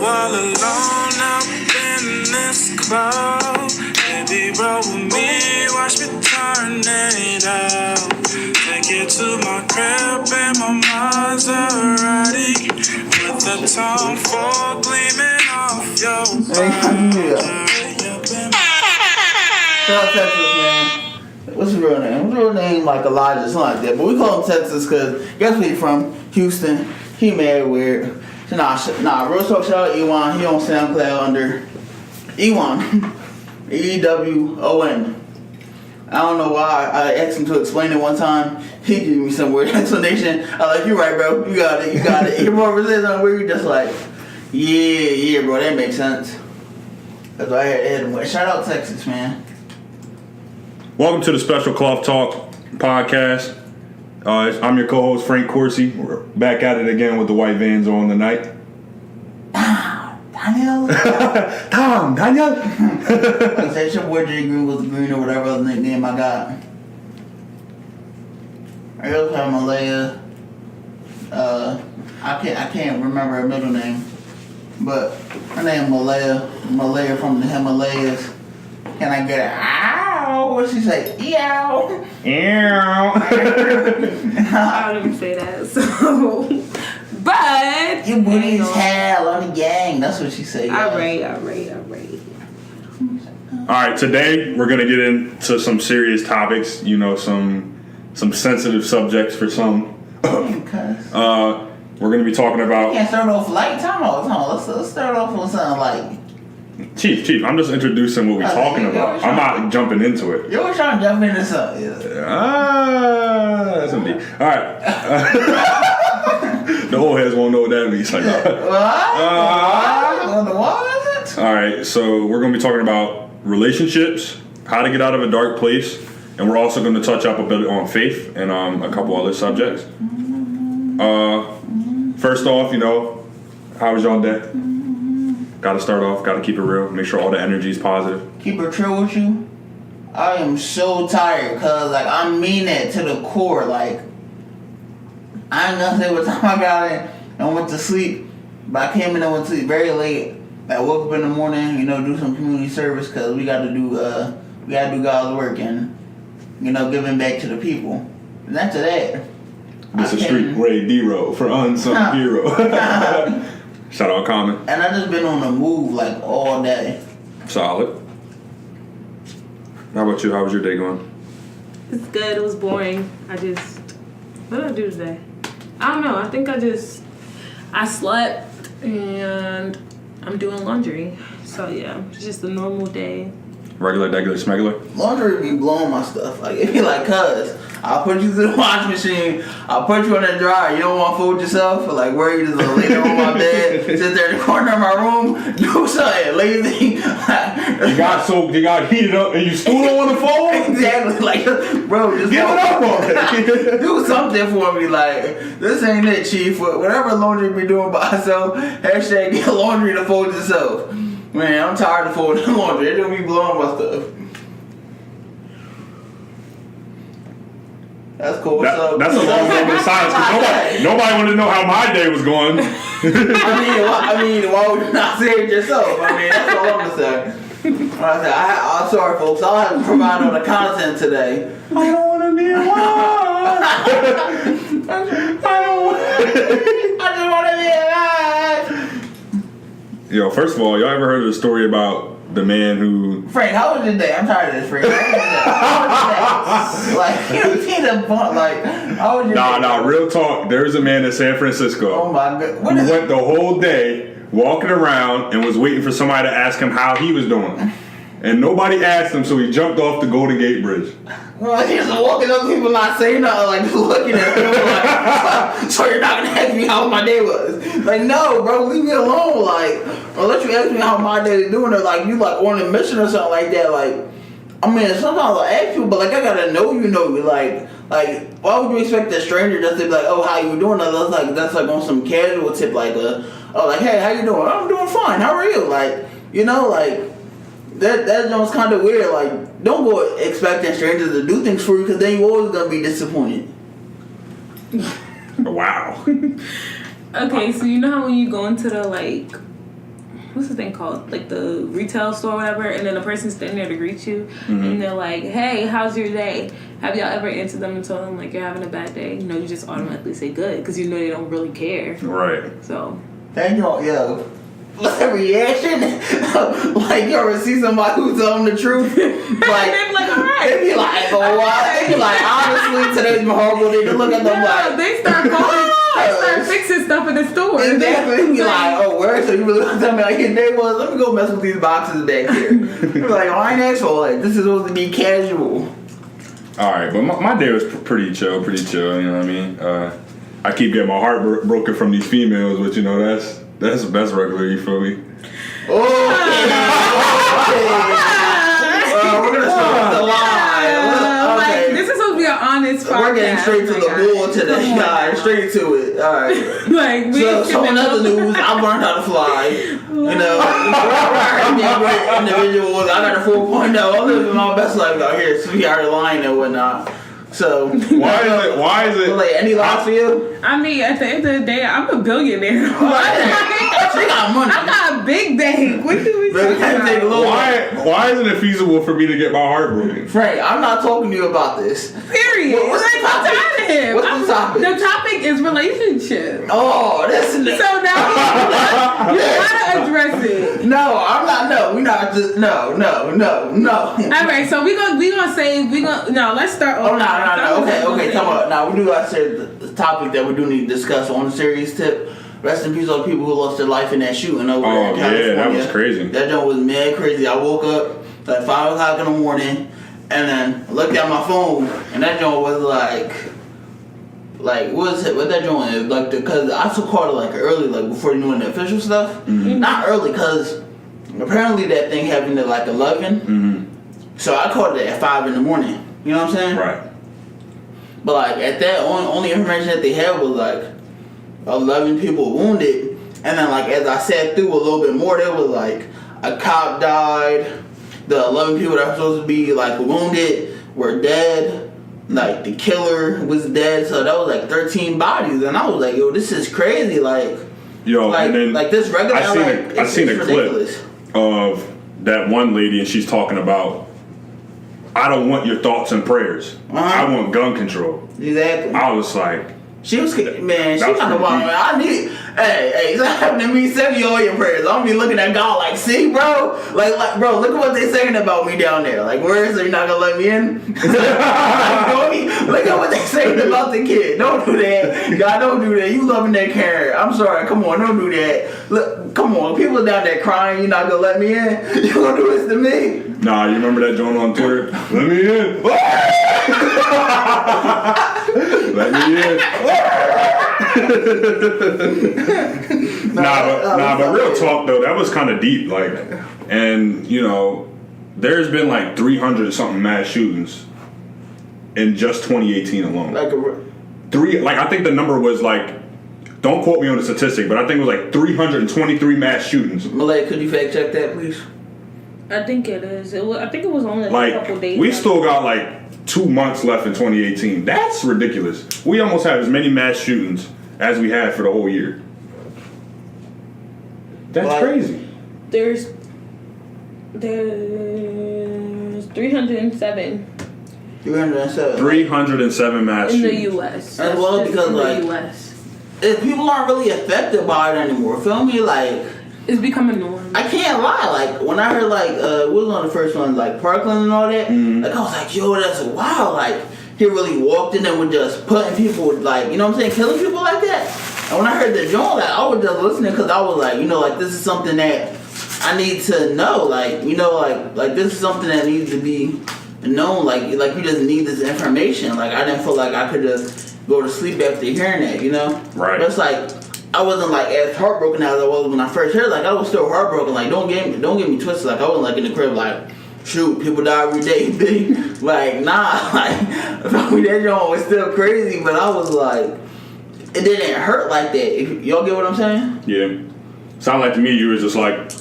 all alone up in this club. Baby, roll with me, watch me turn it up. Take it to my crib in my Maserati, with the Tom Ford gleaming off your body. Shout out Texas, man. What's his real name? His real name like Elijah, something like that. But we call him Texas because guess where he from? Houston. He married weird. So nah, real talk, shout out Ewan. He on SoundCloud under Ewan. E-W-O-N. I don't know why. I asked him to explain it one time. He gave me some weird explanation. I was like, you're right, bro. You got it. Your more says something weird, just like, yeah, bro, that makes sense. That's why I had him. Shout out Texas, man. Welcome to the Special Cloth Talk podcast. I'm your co-host, Frank Corsi. We're back at it again with the white vans on tonight. Daniel. Daniel. Like say your boy J Green was green or whatever other nickname I got. I also have Malaya. I can't remember her middle name, but her name Malaya. Malaya from the Himalayas. Can I get it? Ow! What she say? Eow! Eow! I don't even say that. So, but your booty is hell on the gang. That's what she say. All right. All right. Today we're gonna get into some serious topics. You know, some sensitive subjects for some. We're gonna be talking about. You can't start off light. Time out. Let's start off with something like. Chief, I'm just introducing what we're talking about. I'm not jumping into it. You were trying to jump into something. That's indeed. All right. The old heads won't know what that means. Like, what is it? All right, so we're going to be talking about relationships, how to get out of a dark place, and we're also going to touch up a bit on faith and a couple other subjects. First off, how was y'all day? Got to start off, got to keep it real, make sure all the energy is positive. Keep it true with you. I am so tired because, I mean it to the core. I ain't gonna say what time I got in and went to sleep, but I came in and went to sleep very late. I woke up in the morning, do some community service because we got to do God's work and, giving back to the people. And after that, this is Street Ray D-Row for Unsung Hero. Shout out Common. And I just been on the move all day. Solid. How about you? How was your day going? It's good. It was boring. What did I do today? I don't know. I think I slept and I'm doing laundry. So yeah, it's just a normal day. Regular, smegular? Laundry be blowing my stuff. It be like, cuz, I'll put you through the washing machine, I'll put you in the dryer, you don't want to fold yourself? Where you just lay there on my bed, sit there in the corner of my room, do something lazy. You got heated up and you still don't want to fold? Exactly, bro, just give it up on it. Do something for me, this ain't it, chief. Whatever laundry be doing by itself, hashtag get laundry to fold yourself. Man, I'm tired of folding laundry. It don't be blowing my stuff. That's cool. That's a long moment of silence because nobody wanted to know how my day was going. I mean, why would you not say it yourself? That's all I'm gonna say. I'm sorry, folks. I'll have to provide all the content today. I don't want to be alive. I just want to be alive. Yo, first of all, y'all ever heard of the story about the man who... Frank, how was your day? I'm tired of this, Frank. How was your day? You need a bump. How was your day? Nah, real talk. There's a man in San Francisco. Oh, my God. Who went the whole day walking around and was waiting for somebody to ask him how he was doing. And nobody asked him, so he jumped off the Golden Gate Bridge. Well, he's walking up, people not saying nothing, just looking at him, so you're not gonna ask me how my day was. No, bro, leave me alone, unless you ask me how my day is doing, or you on a mission or something like that, sometimes I'll ask you, but I gotta know you, why would you expect a stranger just to be oh, how you doing? That's on some casual tip, hey, how you doing? I'm doing fine, how are you? That was kind of weird. Don't go expecting strangers to do things for you, because then you're always gonna be disappointed. Wow. Okay, so you know how when you go into the what's the thing called? Like the retail store or whatever, and then the person's standing there to greet you, and they're like, "Hey, how's your day?" Have y'all ever answered them and told them like you're having a bad day? No, you just automatically say good because you know they don't really care. Right. So. Thank you, yo. Like reaction, like you ever see somebody who's telling the truth? Like, they be like, all right. They be like, oh wow. They be like, honestly, today's been horrible. They look at them like, they start calling. They start fixing stuff in the store. Exactly. They be like, oh, where? So you really tell me like your day was? Let me go mess with these boxes back here. They be like, oh, I ain't asked for like this is supposed to be casual. All right, but my day was pretty chill. You know what I mean? I keep getting my heart broken from these females, but you know that's regular. You feel me? Oh, we're gonna start the line. Like, this is supposed to be an honest podcast. We're getting straight to the bull today, guys. Straight to it. All right. Like, So in other news, I've learned how to fly. You know, great individuals. I got a 4.0. I'm living my best life out here, sweetheart line and whatnot. So why is it? Like, any lines for you? I mean, at the end of the day, I'm a billionaire. She got money. I got a big bank. What do we talking about? Why isn't it feasible for me to get my heart broken? Frank, I'm not talking to you about this. Period. What's the topic? What's the topic? The topic is relationship. Oh, that's So now you gotta address it. No, I'm not. No, we not just. No. All right, so we gonna say let's start. Oh no. Okay. Come on. Now we do gotta say the topic that we do need to discuss on a serious tip. Rest in peace all the people who lost their life in that shooting over there in California. Yeah, that was crazy. That joint was mad crazy. I woke up like 5 o'clock in the morning, and then I looked at my phone, and that joint was like what that joint is like because I took called it like early, like before you knew the official stuff. Mm-hmm. Not early, cause apparently that thing happened at like 11. Mm-hmm. So I called it at 5 in the morning. You know what I'm saying? Right. But like at that, only information that they had was like 11 people wounded, and then like as I sat through a little bit more, there was like a cop died. The 11 people that were supposed to be like wounded were dead. Like the killer was dead, so that was like 13 bodies, and I was like, "Yo, this is crazy!" Like, and then like this regular. I seen a ridiculous. clip of that one lady, and she's talking about, "I don't want your thoughts and prayers. I want gun control." Exactly. I was like, she was, man, she talking about, man, I need, hey, it's happening to me, send me all your prayers. I'm be looking at God like, see, bro? Like, bro, look at what they saying about me down there. Like, where is it? You're not gonna let me in? Look at what they saying about the kid. Don't do that. God, don't do that. You loving that Karen. I'm sorry. Come on, don't do that. Look, come on. People down there crying, you're not gonna let me in? You gonna do this to me? Nah, you remember that joint on Twitter? Let me in. Let me in. But real talk though, that was kind of deep. Like, and you know, there's been like 300 something mass shootings in just 2018 alone. I think the number was like, don't quote me on the statistic, but I think it was like 323 mass shootings. Malaya, could you fact check that, please? I think it is. I think it was only like a couple days. We still got like 2 months left in 2018. That's ridiculous. We almost have as many mass shootings as we had for the whole year. That's crazy. There's 307. 307 mass in shootings. the U.S. As well, because like people aren't really affected by it anymore. Feel me? Like it's becoming normal. I can't lie. Like when I heard like what was one of the first ones, like Parkland and all that. Like I was like, yo, that's wild. Like he really walked in and was just putting people like, you know what I'm saying, killing people like that. And when I heard the joint, like I was just listening because I was like, you know, like this is something that I need to know. Like you know, like this is something that needs to be known. Like you just need this information. Like I didn't feel like I could just go to sleep after hearing that. You know, right? But it's like I wasn't like as heartbroken as I was when I first heard it. Like I was still heartbroken. Like don't get me twisted. Like I wasn't like in the crib like, shoot, people die every day, B. Like nah, like that joint was still crazy, but I was like, it didn't hurt like that. Y'all get what I'm saying? Yeah. Sound like to me you was just like,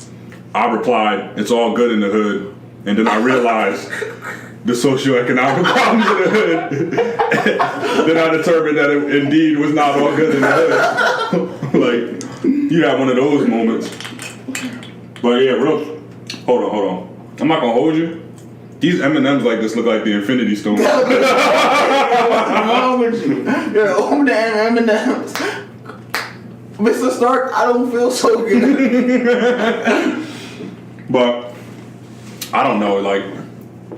I replied, it's all good in the hood, and then I realized the socioeconomic problems in the hood. Then I determined that it indeed was not all good in the hood. Like, you had one of those moments. But yeah, real. Hold on. I'm not gonna hold you. These M&Ms like this look like the Infinity Stone. What's wrong with you? You're open the M&Ms. Mr. Stark, I don't feel so good. But I don't know, like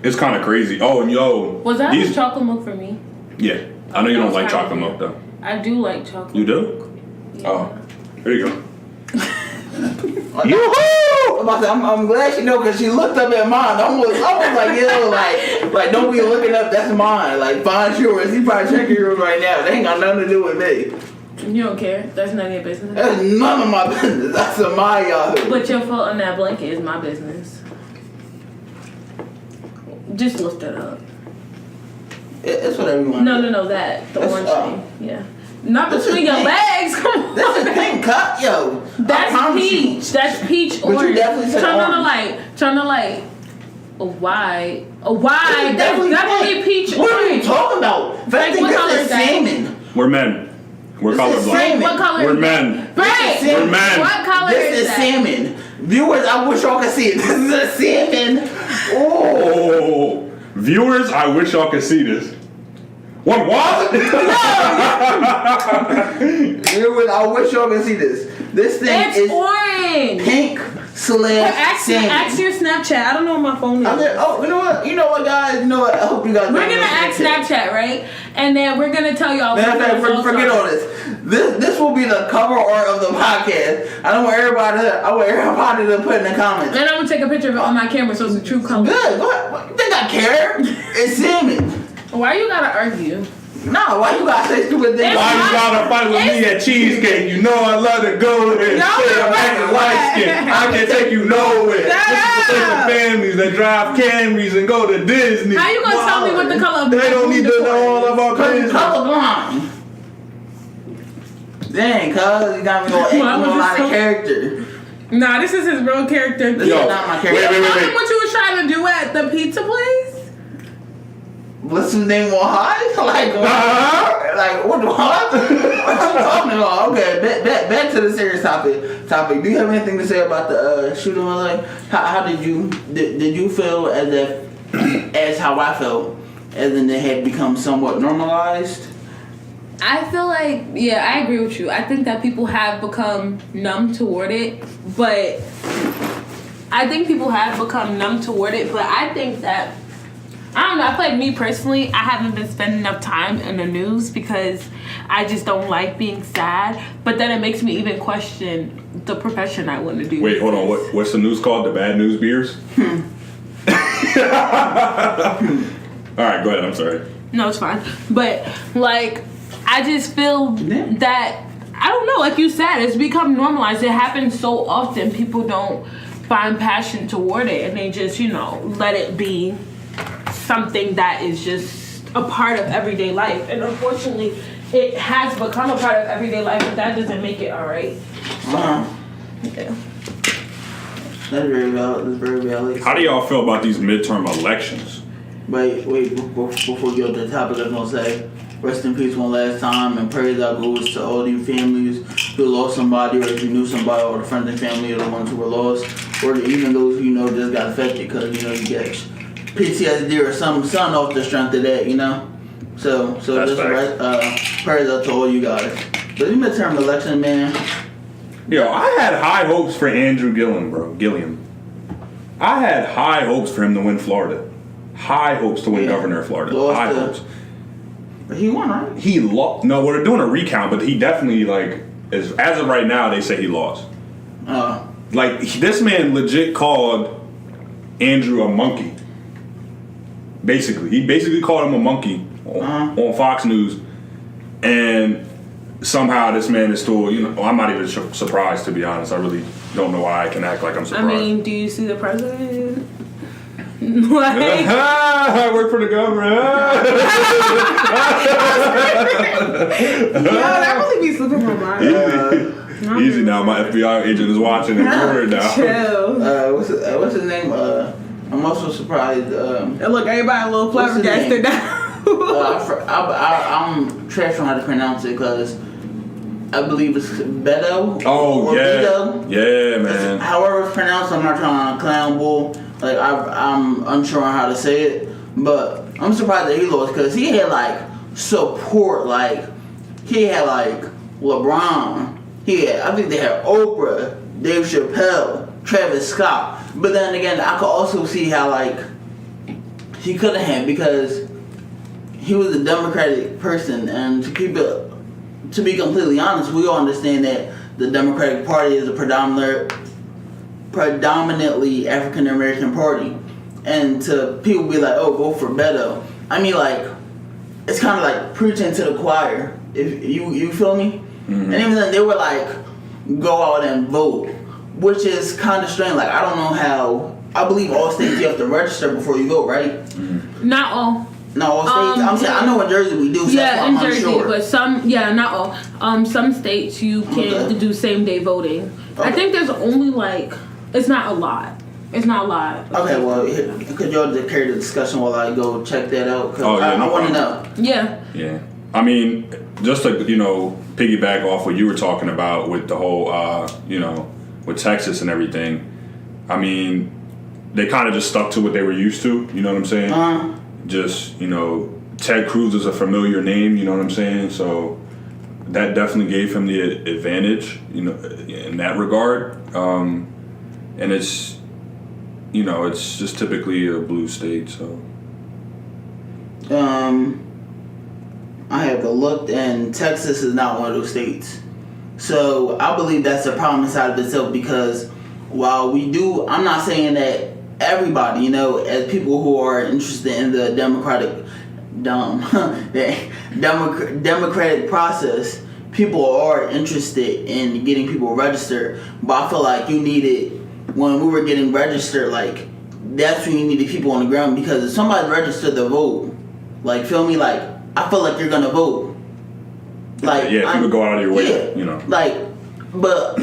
it's kind of crazy. Oh, and yo, Was that the chocolate milk for me? Yeah, I know you don't like chocolate milk though. I do like chocolate. You do? Yeah. Oh, there you go. I'm glad she know because she looked up at mine. I was like, yo, like don't be looking up. That's mine. Like find yours. He probably checking yours right now. They ain't got nothing to do with me. You don't care. That's none of your business. That's none of my business. That's a my Yahoo. But your foot on that blanket is my business. Just lift it up. It's whatever you want. No, that the orange thing. Yeah. Not between your legs. Come on. This is pink cup, yo. That's peach. That's peach But you orange. definitely said Turn on the orange. light. Turn the light. A white. That's definitely definitely peach What are you orange. talking about? Like, what color is that? Salmon. We're men. We're This is colorblind. salmon. What color We're is that? men. Right. We're men. What color This is is that? salmon. Viewers, I wish y'all could see it. This is a salmon. Oh, viewers, I wish y'all could see this. What? Viewers, I wish y'all could see this. This thing It's is orange. pink slash Ask salmon. your Snapchat. I don't know what my phone is. Oh, you know what? You know what, guys? You know what? I hope you guys. We're gonna ask Snapchat, right? And then we're gonna tell y'all. Matter of fact, forget all this. This will be the cover art of the podcast. I want everybody to put in the comments. And I'm gonna take a picture of it on my camera so it's a true color. Good. What? You think I care? It's salmon. Why you gotta argue? No, why you gotta say stupid things? Why you gotta fight with me at cheesecake? You know I love to go there. No, Say I'm acting light skin. I can take you nowhere. This is the place for families that drive Camrys and go to Disney. How you gonna tell me what the color of They my don't need to uniform know all is? about Cause you business. colorblind. Dang, cuz you got me going Why was acting it out so- of character. Nah, this is his real character. This Yo, is not my wait, character. wait, Tell wait. me what you was trying to do at the pizza place? What's his name on high? Like what? Like what? What you talking about? Okay, back to the serious topic. Do you have anything to say about the shooting? Like, how did you feel as how I felt, as in it had become somewhat normalized? I feel like, yeah, I agree with you. I think that people have become numb toward it, but I think I think that, I don't know, I feel like me personally, I haven't been spending enough time in the news because I just don't like being sad, but then it makes me even question the profession I want to do. Wait, hold on. What's the news called? The bad news beers? All right, go ahead. I'm sorry. No, it's fine. But, like, I just feel that, I don't know, like you said, it's become normalized. It happens so often. People don't find passion toward it, and they just, let it be something that is just a part of everyday life. And unfortunately, it has become a part of everyday life, but that doesn't make it all right. Yeah. That's very valid. How do y'all feel about these midterm elections? Wait, before we go to the topic, I was gonna say, rest in peace one last time, and prayers out goes to all the families who lost somebody, or if you knew somebody, or the friends and family of the ones who were lost, or even those who just got affected, because you get PTSD or something off the strength of that, So That's just prayers out to all you guys. But the midterm election, man. Yo, I had high hopes for Andrew Gilliam. I had high hopes for him to win Florida. High hopes to win governor of Florida. High hopes. But he won, right? He lost. No, we're doing a recount, but he definitely, as of right now, they say he lost. This man legit called Andrew a monkey. Basically. He basically called him a monkey on Fox News. And somehow this man is still, I'm not even surprised, to be honest. I really don't know why I can act like I'm surprised. I mean, do you see the president? I work for the government. That really be slipping my mind. Easy now. My FBI agent is watching and worried now. Chill. What's his name? I'm also surprised. And look, everybody a little What's his flabbergasted name? now. I'm trash on how to pronounce it because I believe it's Beto. Oh or yeah, Beto. yeah, man. However it's pronounced, I'm not trying to clown bull. Like I'm unsure on how to say it, but I'm surprised that he lost because he had like support. Like he had like LeBron. I think they had Oprah, Dave Chappelle, Travis Scott. But then again, I could also see how like he couldn't have because he was a Democratic person, and to be completely honest, we all understand that the Democratic Party is a predominantly African American party, and to people be like, oh, vote for Beto. I mean, like, it's kind of like preaching to the choir. If you feel me? Mm-hmm. And even then, they were like, go out and vote, which is kind of strange. Like, I don't know how. I believe all states you have to register before you vote, right? Mm-hmm. Not all. No, all states. I'm saying I know in Jersey we do. So Yeah, in Jersey, unsure. but some, not all. Some states you can do same day voting. Okay. I think there's only like it's not a lot. It's not a lot. Okay, well, could y'all just carry the discussion while I go check that out? Cause I want to know. Yeah. Yeah. I mean, just to piggyback off what you were talking about with the whole with Texas and everything. I mean, they kind of just stuck to what they were used to. You know what I'm saying? Just, Ted Cruz is a familiar name, you know what I'm saying? So that definitely gave him the advantage, in that regard. And it's, it's just typically a blue state, so. I have looked, and Texas is not one of those states. So I believe that's a problem inside of itself because while we do, I'm not saying that everybody, as people who are interested in the democratic process, people are interested in getting people registered. But I feel like you needed, when we were getting registered, like, that's when you needed people on the ground because if somebody registered to vote, like, feel me, like, I feel like you're gonna vote. Like, yeah, people go out of your way, Like, but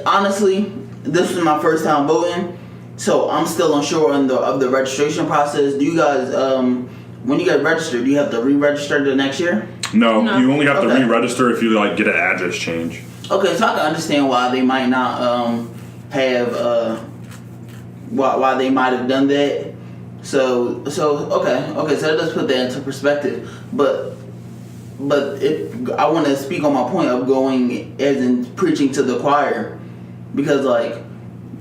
honestly, this was my first time voting. So I'm still unsure of the registration process. Do you guys, when you get registered, do you have to re-register the next year? No, you only have to re-register if you get an address change. Okay, so I can understand why they might not have why they might have done that. So okay, so let's put that into perspective. But I want to speak on my point of going as in preaching to the choir, because like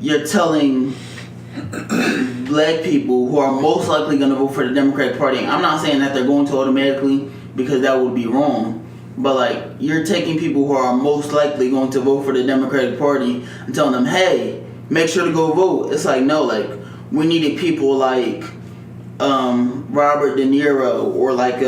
you're telling black people who are most likely going to vote for the Democratic Party. I'm not saying that they're going to automatically because that would be wrong. But like you're taking people who are most likely going to vote for the Democratic Party and telling them, hey, make sure to go vote. It's like, no, like we needed people like Robert De Niro or like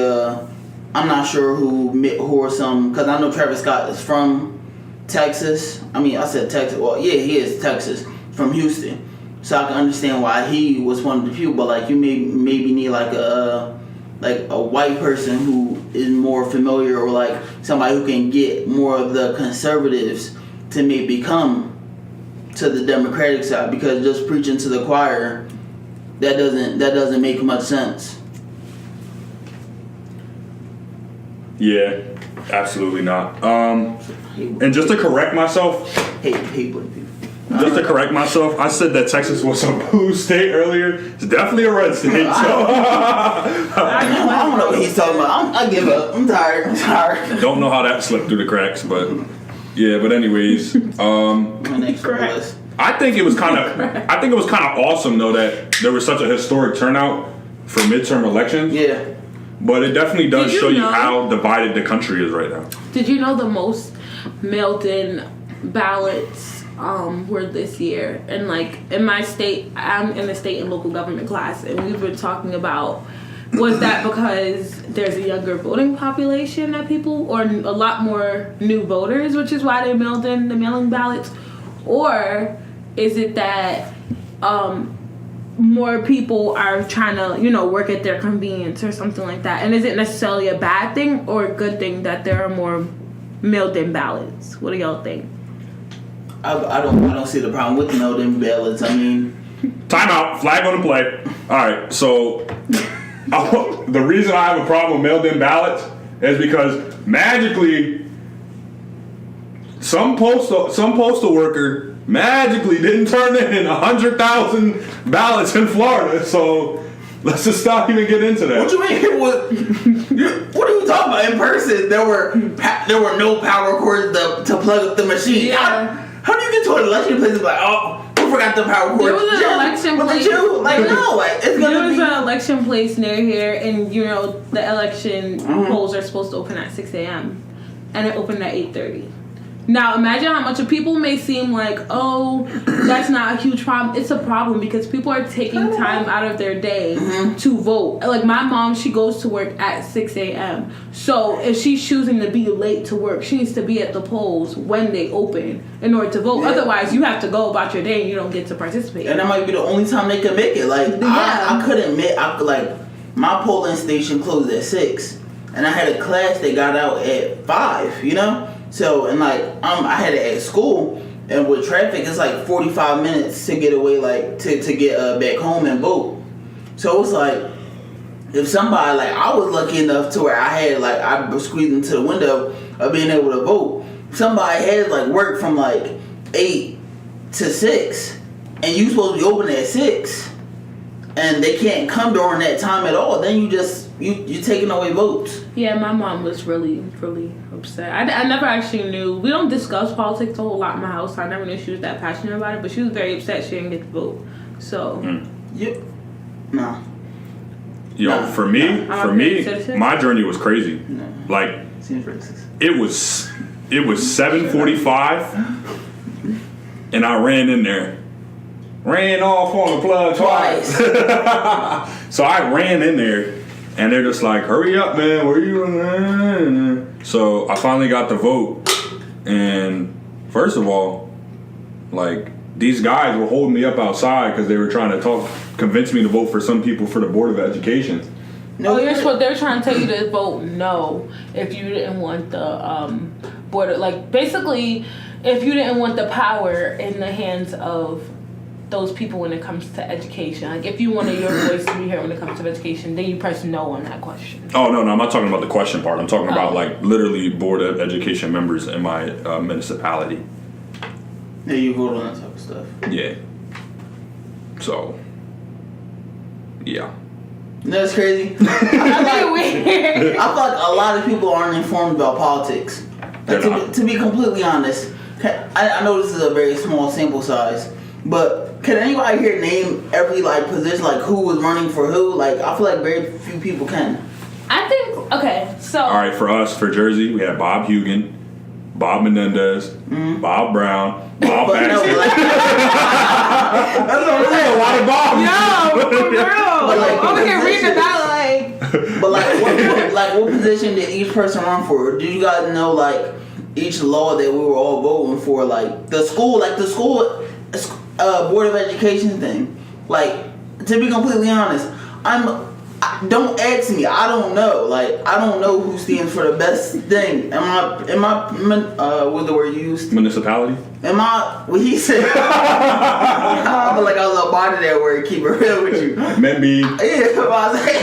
I'm not sure who are some, because I know Travis Scott is from Texas. I mean, I said Texas. Well, yeah, he is Texas, from Houston. So I can understand why he was one of the few. But like you maybe need like a white person who is more familiar, or like somebody who can get more of the conservatives to maybe come to the Democratic side, because just preaching to the choir, that doesn't make much sense. Yeah, absolutely not. And just to correct myself, just to correct myself, I said that Texas was a blue state earlier. It's definitely a red state. So. I don't know what he's talking about. I give up. I'm tired. Don't know how that slipped through the cracks, but yeah. But anyways, I think it was kind of awesome though that there was such a historic turnout for midterm elections. Yeah. But it definitely does show you how divided the country is right now. Did you know the most mailed-in ballots were this year? And like in my state, I'm in the state and local government class, and we were talking about, was that because there's a younger voting population that people, or a lot more new voters, which is why they mailed in the mailing ballots? Or is it that more people are trying to, work at their convenience or something like that? And is it necessarily a bad thing or a good thing that there are more mailed-in ballots? What do y'all think? I don't see the problem with mailed-in ballots. I mean, time out. Flag on the play. All right. So the reason I have a problem with mailed-in ballots is because magically some postal worker magically didn't turn in 100,000 ballots in Florida. So let's just stop even getting into that. What you mean? What are you talking about? In person, there were no power cords to plug up the machine. Yeah. How do you get to an election place and be like, oh, we forgot the power cords? There was an election place. Like, no, like, it's gonna There was be. an election place near here, and the election polls are supposed to open at 6 a.m. and it opened at 8:30. Now imagine how much of people may seem like, oh, that's not a huge problem. It's a problem because people are taking time out of their day to vote. Like my mom, she goes to work at 6 a.m. So if she's choosing to be late to work, she needs to be at the polls when they open in order to vote. Yeah. Otherwise, you have to go about your day and you don't get to participate. And that might be the only time they can make it. Like, Yeah. I could admit, my polling station closed at 6, and I had a class that got out at 5. You know. So, and like, I had it at school, and with traffic, it's like 45 minutes to get away, like, to get back home and vote. So it's like, if somebody, like, I was lucky enough to where I was squeezed into the window of being able to vote. Somebody had, like, work from, like, 8 to 6, and you supposed to be open at 6, and they can't come during that time at all, then you're taking away votes. Yeah, my mom was really, really upset. I never actually knew. We don't discuss politics a whole lot in my house. So I never knew she was that passionate about it. But she was very upset she didn't get to vote. So. No. Yo, for me, my journey was crazy. No. Like, Seems racist. it was 7:45, and I ran in there. Ran off on the plug twice. So I ran in there, and they're just like, hurry up, man, where you? So I finally got the vote, and first of all, like, these guys were holding me up outside because they were trying to convince me to vote for some people for the Board of Education. No, they're trying to tell you to vote no if you didn't want the board. Like, basically, if you didn't want the power in the hands of those people when it comes to education. Like, if you wanted your voice to be heard when it comes to education, then you press no on that question. Oh, no, I'm not talking about the question part. I'm talking about, like, literally Board of Education members in my municipality. Yeah, you vote on that type of stuff. Yeah. So, yeah. That's crazy. That's weird. I feel like a lot of people aren't informed about politics. Like, to be completely honest, I know this is a very small sample size, but can anybody here name every, like, position, like, who was running for who? Like, I feel like very few people can. I think, okay, so. All right, for us, for Jersey, we had Bob Hugan, Bob Menendez, Bob Brown, Bob Baxter. That's what I'm saying. A lot of Bobs. No, for real. But, like, Over here reading about, like. But, like, what position did each person run for? Do you guys know, like, each law that we were all voting for? Like, the school Board of Education thing. Like, to be completely honest, don't ask me. I don't know. Like, I don't know who stands for the best thing. Am I what's the word you used? Municipality? What he said. I feel like I was a body that word, keep it real with you. Memby. Yeah, I was like,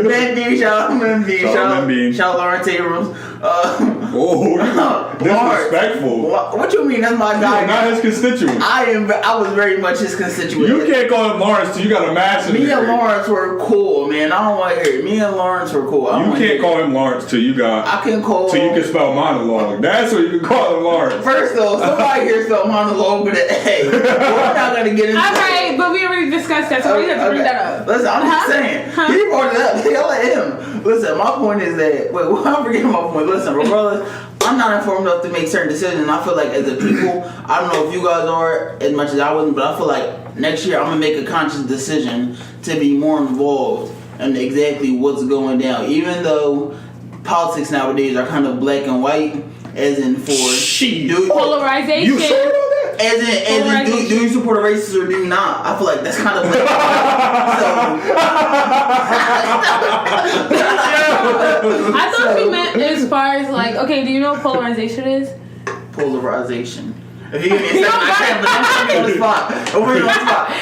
Memby, shout out Memby. Shout out Lawrence Abrams. Disrespectful. What you mean? That's my guy. Not his constituent. I was very much his constituent. You can't call him Lawrence till you got a master's degree. Me and Lawrence were cool, man. I don't want to hear it. Me and Lawrence were cool. You can't call him Lawrence till you got. I can call. Till you can spell monologue. That's what you can call him Lawrence. First though, somebody here spelled monologue with an A. We're not gonna get into it. Alright, but we already discussed that, so we have to bring that up. Listen, I'm just saying. He brought it up. Hell at him. Listen, my point is that. I'm forgetting my point. Listen, regardless, I'm not informed enough to make certain decisions, and I feel like as a people, I don't know if you guys are as much as I wasn't, but I feel like next year I'm gonna make a conscious decision to be more involved in exactly what's going down. Even though politics nowadays are kind of black and white, as in for polarization. You sure about that? As in do you support a racist or do you not? I feel like that's kind of black and white. I thought you meant as far as, like, okay, do you know what polarization is? Polarization. If you give me a second, I can't, but don't put me on the spot. Don't put me on the spot.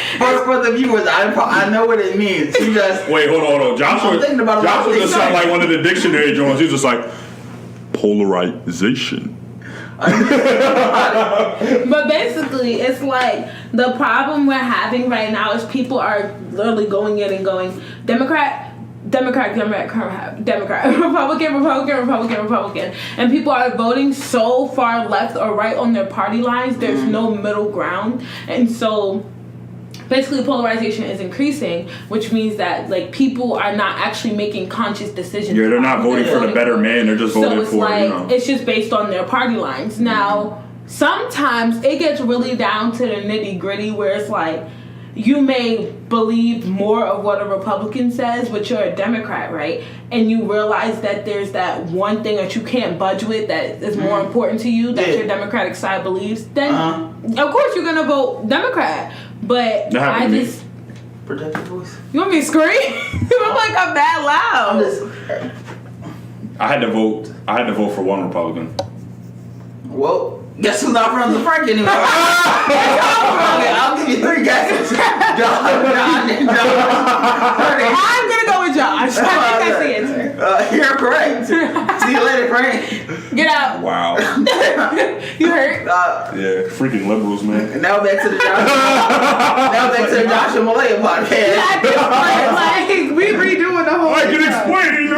For the viewers, I know what it means. You just wait, hold on. Joshua just sound like one of the dictionary joints. He's just like polarization. But basically, it's like the problem we're having right now is people are literally going in and going Democrat, Republican, and people are voting so far left or right on their party lines. There's no middle ground, and so basically polarization is increasing, which means that like people are not actually making conscious decisions. Yeah, they're not voting for the better man. They're just voting it's for like, it's just based on their party lines. Now, sometimes it gets really down to the nitty gritty where it's like you may believe more of what a Republican says, but you're a Democrat, right? And you realize that there's that one thing that you can't budge with that is more important to you that your Democratic side believes. Then, of course, you're gonna vote Democrat. But I just protect your voice. You want me to scream? You look like I'm that loud. I had to vote for one Republican. Well, guess who's not running the Frank anymore? I'll give you 3 guesses. John, and John. I'm gonna go with Josh. I think that's the answer. You're correct. See you later, Frank. Get out. Wow. You hurt? Yeah, freaking liberals, man. Now back to the Josh and Malaya podcast. Like we redoing the whole. I can explain.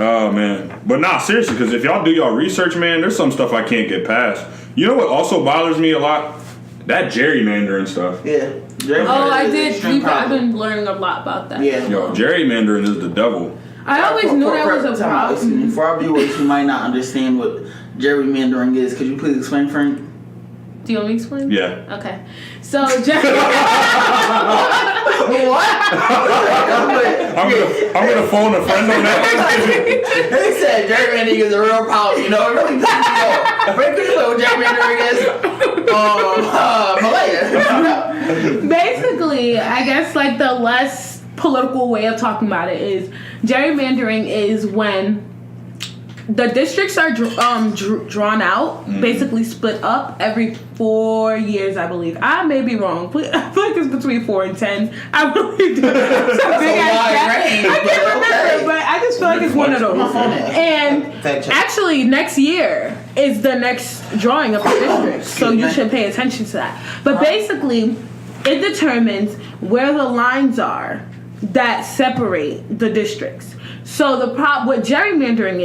Oh man, but nah, seriously, because if y'all do y'all research, man, there's some stuff I can't get past. You know what also bothers me a lot? That gerrymandering stuff. Yeah. I did. I've been learning a lot about that. Yeah. Yo, gerrymandering is the devil. I always knew that was a problem. For our viewers who might not understand what gerrymandering is, could you please explain, Frank? Do you want me to explain? Yeah. Okay. So, What? I'm gonna phone a friend on that. He said gerrymandering is a real problem. You know, it really pisses me off. Frank, could you know what gerrymandering is? Malaya. Basically, I guess like the less political way of talking about it is gerrymandering is when the districts are drawn out, basically split up every 4 years, I believe. I may be wrong. I feel like it's between 4 and 10. I really do. It's a big ass gap. I can't remember, but I just feel like it's one of those. And actually, next year is the next drawing of the district, so you should pay attention to that. But basically, it determines where the lines are that separate the districts. So what gerrymandering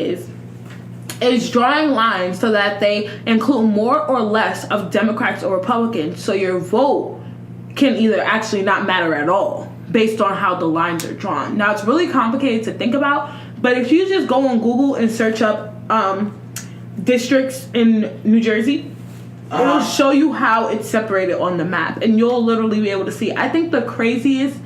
is drawing lines so that they include more or less of Democrats or Republicans, so your vote can either actually not matter at all based on how the lines are drawn. Now, it's really complicated to think about, but if you just go on Google and search up districts in New Jersey, it'll show you how it's separated on the map, and you'll literally be able to see. I think the craziest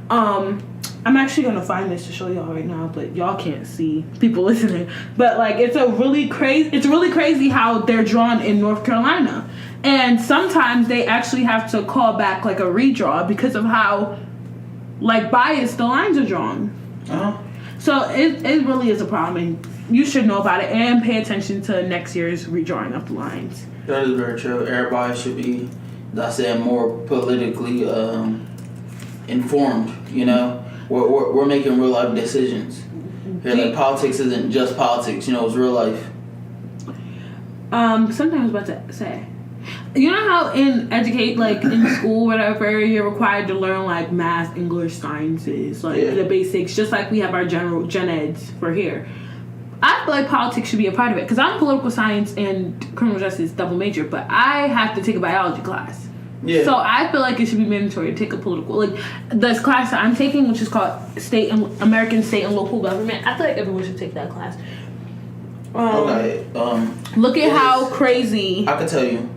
I'm actually gonna find this to show y'all right now, but y'all can't see people listening. But like, it's really crazy how they're drawn in North Carolina, and sometimes they actually have to call back like a redraw because of how like biased the lines are drawn. So it really is a problem, and you should know about it and pay attention to next year's redrawing of the lines. That is very true. Everybody should be, I said, more politically informed. You know. We're making real life decisions. Like politics isn't just politics, you know, it's real life. Something I was about to say. You know how in in school, whatever, you're required to learn like math, English, sciences, the basics, just like we have our general gen eds for here. I feel like politics should be a part of it because I'm political science and criminal justice double major, but I have to take a biology class. Yeah. So I feel like it should be mandatory to take a political, this class that I'm taking, which is called American State and Local Government. I feel like everyone should take that class. Look at how crazy. I can tell you,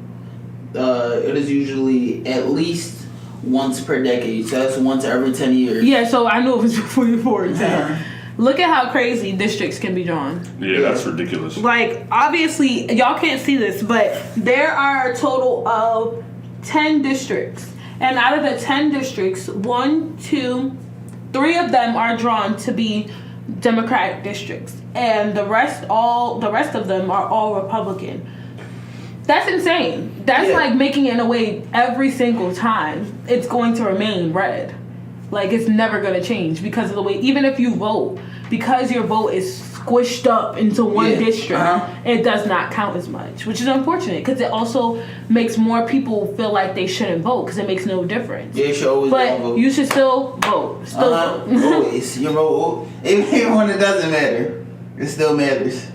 it is usually at least once per decade. So that's once every 10 years. Yeah. So I know it was between 4 and 10. Look at how crazy districts can be drawn. Yeah, that's ridiculous. Like, obviously, y'all can't see this, but there are a total of 10 districts, and out of the 10 districts, 1, 2, 3 of them are drawn to be Democratic districts, and the rest of them are all Republican. That's insane. That's like making it in a way every single time it's going to remain red. Like, it's never going to change because of the way, even if you vote, because your vote is squished up into one district, Uh-huh. it does not count as much, which is unfortunate because it also makes more people feel like they shouldn't vote because it makes no difference. Yeah, you should always But vote. you should still vote. Still vote. Always. You vote. Even when it doesn't matter, it still matters.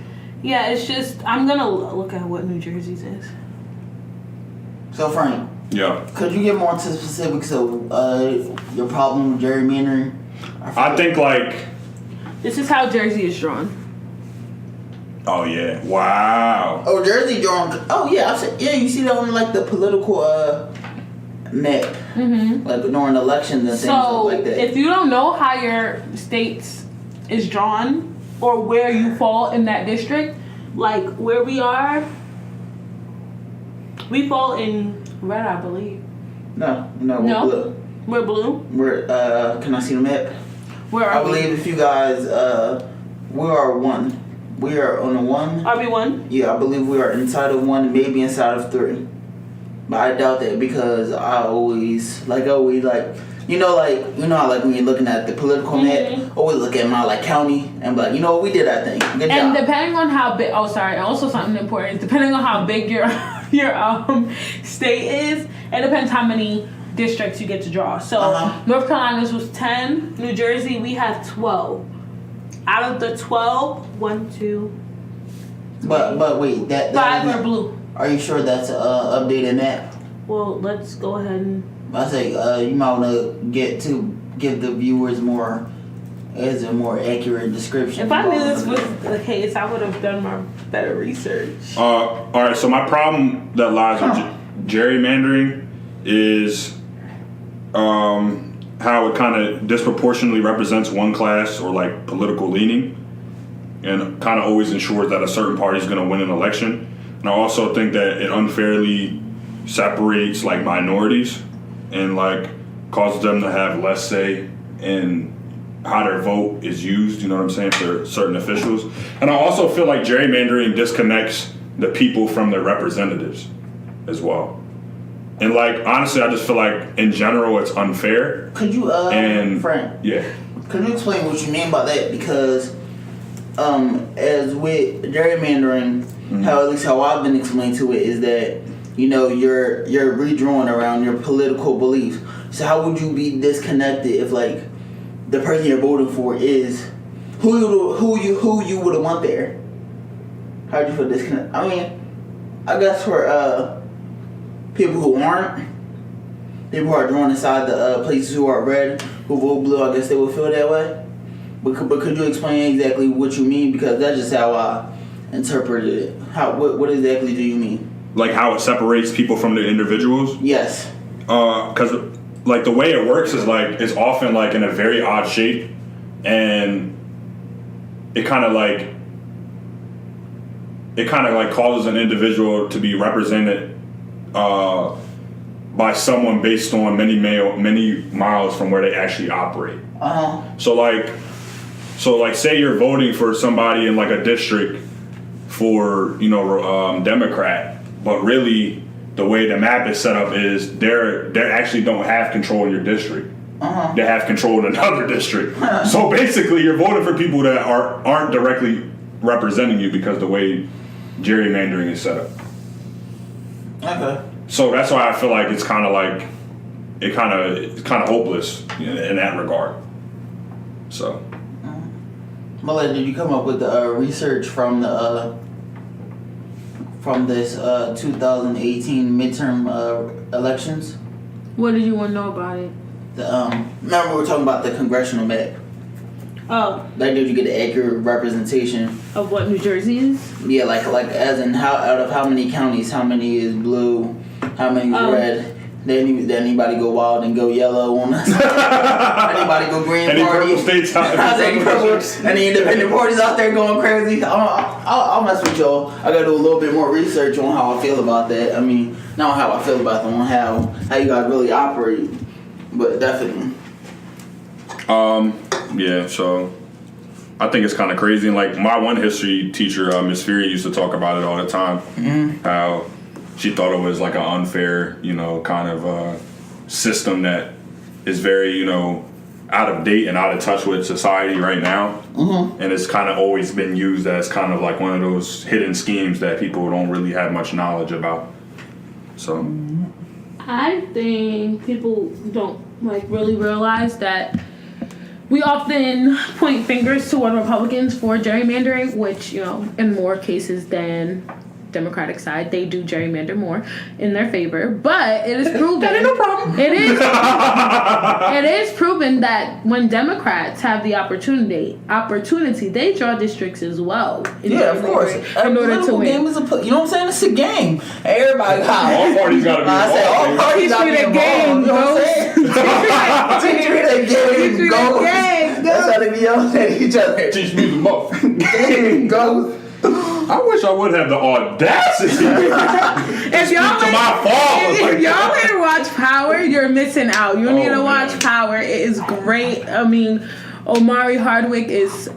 Yeah, it's just I'm gonna look at what New Jersey's is. So, Frank, Yeah. could you get more into the specifics of your problem with gerrymandering? I think like, This is how Jersey is drawn. oh yeah, wow. Oh, Jersey drawn. Oh yeah, I said yeah. You see that on like the political map, like during elections and things So like that. if you don't know how your states is drawn or where you fall in that district, like where we are, we fall in red, I believe. No, No? we're blue. We're blue. We're can I see the map? Where are I believe if you guys we are one. We are on a one. Are we one? Yeah, I believe we are inside of one, maybe inside of three. But I doubt that because I always like how when you're looking at the political map, always look at my like county and be like, we did that thing. Good And job. depending on how big, also something important, depending on how big your state is, it depends how many districts you get to draw. So North Carolina's was 10, New Jersey we have 12. Out of the 12, 1, 2, But wait, that 5 is- are blue. Are you sure that's updated map? Well, let's go ahead and. I say you might want to give the viewers more a more accurate description. If I knew this was the case, I would have done my better research. All right, so my problem that lies with gerrymandering is how it kind of disproportionately represents one class or like political leaning, and kind of always ensures that a certain party is going to win an election. And I also think that it unfairly separates like minorities and like causes them to have less say in how their vote is used, you know what I'm saying, for certain officials. And I also feel like gerrymandering disconnects the people from their representatives as well. And like honestly, I just feel like in general it's unfair. Could you Frank? Yeah. Could you explain what you mean by that? Because as with gerrymandering, how I've been explained to it is that you're redrawing around your political beliefs. So how would you be disconnected if like the person you're voting for is who you would have want there? How'd you feel disconnected? I mean, I guess for people who aren't, people who are drawn inside the places who are red, who vote blue, I guess they would feel that way. But could you explain exactly what you mean? Because that's just how I interpreted it. What exactly do you mean? Like how it separates people from the individuals? Yes. Because like the way it works is like it's often like in a very odd shape, and it kind of like causes an individual to be represented by someone based on many miles from where they actually operate. So like say you're voting for somebody in like a district for Democrat, but really the way the map is set up is they actually don't have control in your district. They have control in another district. So basically you're voting for people that aren't directly representing you because the way gerrymandering is set up. Okay. So that's why I feel like it's kind of hopeless in that regard. So. Malaya, did you come up with the research from this 2018 midterm elections? What did you want to know about it? Remember we were talking about the congressional map. Oh. Like, did you get an accurate representation Of what New Jersey is? Yeah, like as in how out of how many counties, how many is blue, how many is red? Did anybody go wild and go yellow on us? Anybody go green Any party? purple states out Any independent parties out there going crazy? I'll mess with y'all. I gotta do a little bit more research on how I feel about that. I mean, not how I feel about them, on how you guys really operate, but definitely. Yeah, so I think it's kind of crazy. And like my one history teacher, Miss Fury, used to talk about it all the time. How she thought it was like an unfair, kind of system that is very, out of date and out of touch with society right now. Mm-hmm. And it's kind of always been used as kind of like one of those hidden schemes that people don't really have much knowledge about. So I think people don't like really realize that we often point fingers toward Republicans for gerrymandering, which, you know, in more cases than Democratic side, they do gerrymander more in their favor. But it is proven that ain't no problem. It is proven that when Democrats have the opportunity, they draw districts as well. Yeah, of course. In order to win. Game is you know what I'm saying? It's a game. Everybody got all parties got to be involved. I said all parties got to be involved. You know what I'm saying? Teach me the game. Go. That's how they be yelling at each other. Teach me the muff. Game goes. I wish I would have the audacity if y'all ain't watch Power, you're missing out. You need to watch Power. It is great. I mean, Omari Hardwick is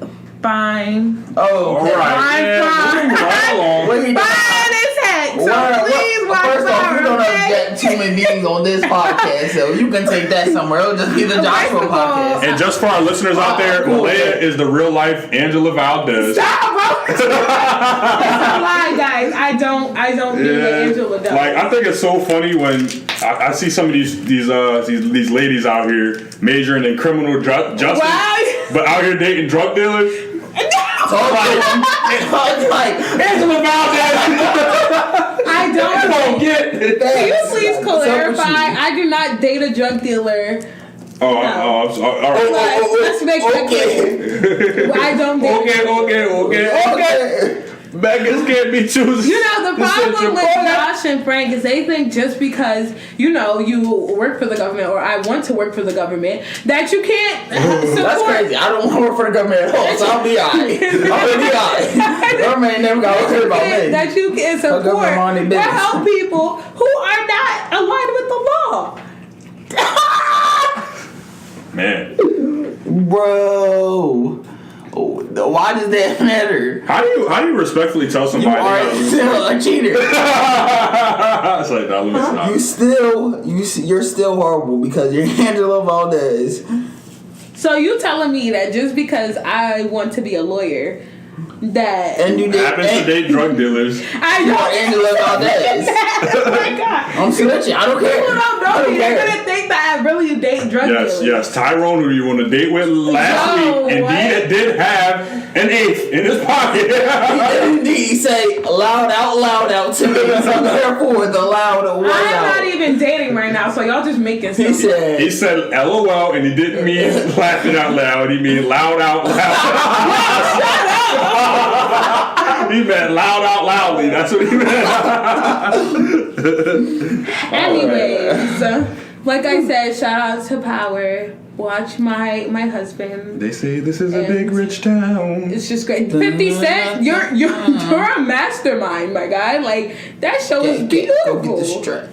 fine. Oh, okay. All right. Fine as heck. So please watch First off, Power. we don't object to human beings on this podcast, so you can take that somewhere. It'll just be the Joshua podcast. And just for our listeners out there, Malaya is the real life Angela Valdez. Stop, bro. That's a lie, guys. I don't do what Angela does. Like, I think it's so funny when I see some of these ladies out here majoring in criminal justice, but out here dating drug dealers. It's like Angela Valdez. I don't get it. Can you please clarify? I do not date a drug dealer. I'm sorry. All right. Let's make that clear. I don't date Okay. Beggars can't be choosers. You know, the problem with Josh and Frank is they think just because, you know, you work for the government or I want to work for the government that you can't support. That's crazy. I don't want to work for the government at all, so I'll be alright. The government ain't never got to worry about me. That you can support or help people who are not aligned with the law. Man. Bro. Why does that matter? How do you respectfully tell somebody you are still a cheater? It's like, nah, let me stop. You're still horrible because you're Angela Valdez. So you telling me that just because I want to be a lawyer, that and you happens to date drug dealers. I know Angela Valdez. Oh my God! I'm switching. I don't care. People don't know me. They're gonna think that I really date drug dealers. Yes. Tyrone, who you want to date with last week, indeed did have an eighth in his pocket. He did indeed say loud out to me. So therefore, the loud was I'm out. not even dating right now, so y'all just making stuff. He said LOL, and he didn't mean laughing out loud. He mean loud out loud. Shut up! He meant loud out loudly. That's what he meant. Anyways, like I said, shout out to Power. Watch my husband. They say this is a big rich town. It's just great. 50 Cent, you're a mastermind, my guy. Like that show is beautiful. Go get the strap.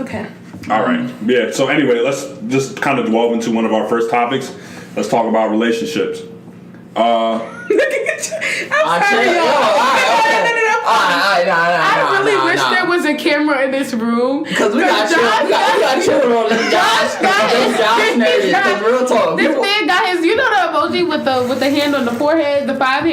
Okay. All right. Yeah. So anyway, let's just kind of delve into one of our first topics. Let's talk about relationships. I'm sorry, y'all. I really wish there was a camera in this room. Because we got children on this. Josh real talk. This man got his, you know the emoji with the hand on the forehead, the five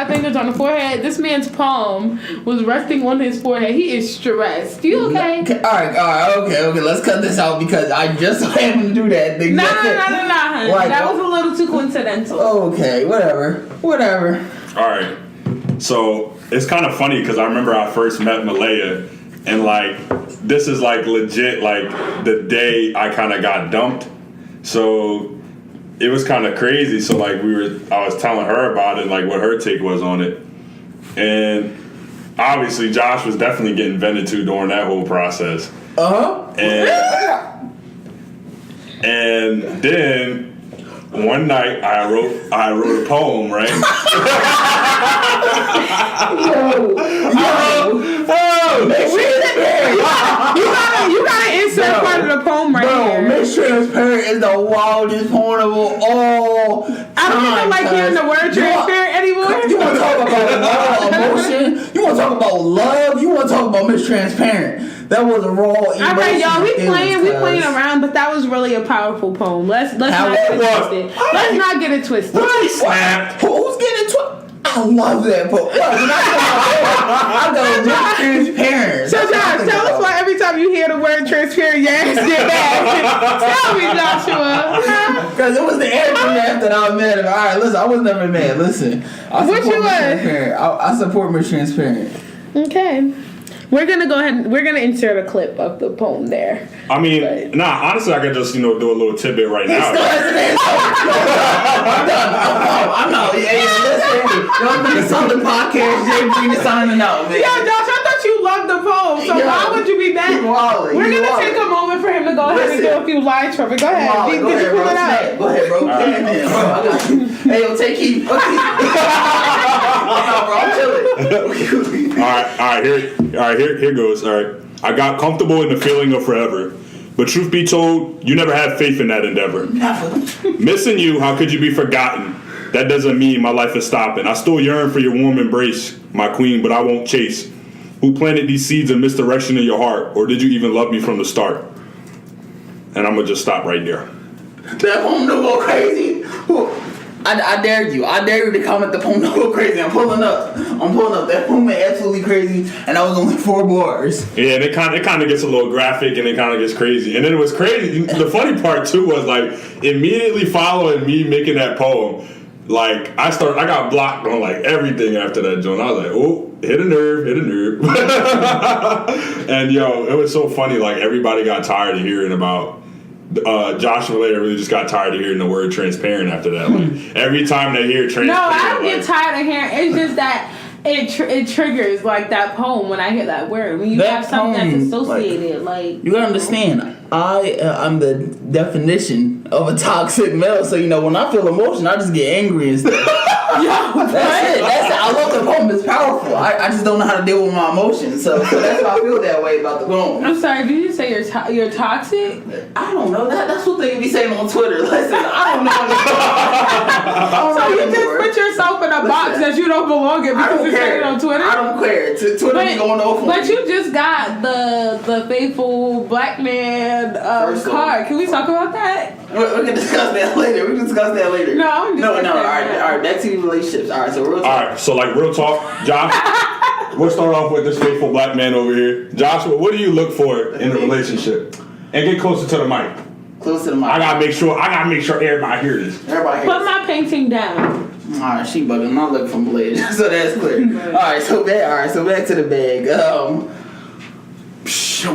fingers on the forehead. This man's palm was resting on his forehead. He is stressed. You okay? All right. Okay. Let's cut this out because I just saw him do that. No, honey. Like, that was a little too coincidental. Okay, whatever. All right. So it's kind of funny because I remember I first met Malaya, and like this is like legit like the day I kind of got dumped. So it was kind of crazy. So like I was telling her about it, like what her take was on it, and obviously Josh was definitely getting vented to during that whole process. And then one night I wrote a poem, right? You gotta insert part of the poem right here. Miss Transparent is the wildest poem of all time. I don't even like hearing the word transparent anymore. You want to talk about emotion? You want to talk about love? You want to talk about Miss Transparent? That was a raw emotion. All right, y'all, we playing around, but that was really a powerful poem. Let's not get it twisted. Let's not get it twisted. Snapped. Who's getting I love that poem. I go transparent. So, Josh, tell us why every time you hear the word transparent, your ass get mad. Tell me, Joshua. Because it was the aftermath that I was mad about. All right, listen, I was never mad. Listen, I support Miss Transparent. Okay. We're gonna go ahead and we're gonna insert a clip of the poem there. I mean, honestly, I could just, do a little tidbit right now. I'm out. Hey, listen, y'all been something podcast, JP signing out, man. Yo, Josh, I thought you loved the poem, so why would you be mad? We're gonna take a moment for him to go ahead and do a few lines from it. Go ahead. Go ahead, bro. Go ahead, bro. Hey, yo, take heat. Bro, I'm chilling. All right, here goes. All right. I got comfortable in the feeling of forever. But truth be told, you never had faith in that endeavor. Missing you, how could you be forgotten? That doesn't mean my life is stopping. I still yearn for your warm embrace, my queen, but I won't chase. Who planted these seeds of misdirection in your heart? Or did you even love me from the start? And I'm going to just stop right there. That poem don't go crazy. I dare you. I dare you to comment the poem don't go crazy. I'm pulling up. That poem went absolutely crazy, and that was only 4 bars. Yeah, and it kind of gets a little graphic, and it kind of gets crazy. And then it was crazy. The funny part too was like immediately following me making that poem, like I got blocked on like everything after that joint. I was like, oh, hit a nerve. And yo, it was so funny. Like everybody got tired of hearing about. Josh and Malaya really just got tired of hearing the word transparent after that. Like, every time they hear transparent. No, I don't get tired of hearing. It's just that it triggers like that poem when I hear that word. When you have something that's associated, like you gotta understand. I'm the definition of a toxic male. So when I feel emotion, I just get angry and stuff. That's it. I love the poem. It's powerful. I just don't know how to deal with my emotions. So that's why I feel that way about the poem. I'm sorry. Did you say you're toxic? I don't know. That's what they be saying on Twitter. Listen, I don't know. So you just put yourself in a box that you don't belong in because you said it on Twitter? I don't care. Twitter be going off on But you just got the faithful black man card. Can we talk about that? We can discuss that later. No, I'm just no. All right. Back to the relationships. All right. So real talk. All right. So like real talk, Josh. We'll start off with this faithful black man over here. Joshua, what do you look for in a relationship? And get closer to the mic. Close to the mic. I gotta make sure everybody hear this. Put my painting down. Alright, she bugging. I'm not looking for Ballet, so that's clear. Alright, so back to the bag.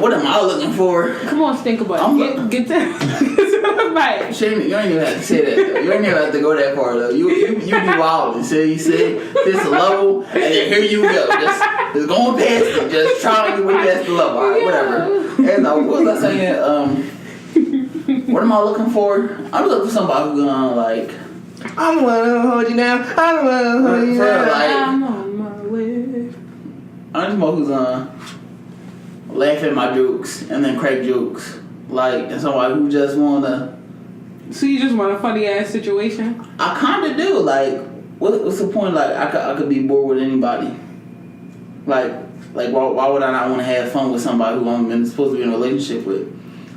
What am I looking for? Come on, think about it. Get to the mic. Shane, you ain't even have to say that though. You ain't even have to go that far though. You be wild and say this level, and then here you go. Just going past it. Just trying to get past the level. Alright, whatever. And what was I saying? What am I looking for? I'm looking for somebody who's gonna like. I'm the one who hold you down. I'm the one who hold you down. I'm on my way. I'm just who's laugh at my jokes and then crack jokes. Like, and somebody who just wanna. So you just want a funny ass situation? I kinda do. Like, what's the point? Like, I could be bored with anybody. Like why would I not want to have fun with somebody who I'm supposed to be in a relationship with?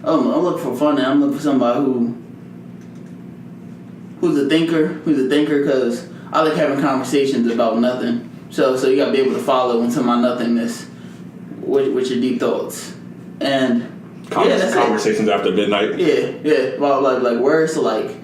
I'm looking for fun, and I'm looking for somebody who's a thinker, because I like having conversations about nothing. So you gotta be able to follow into my nothingness with your deep thoughts. And conversations after midnight. Yeah. Well, like words. So like,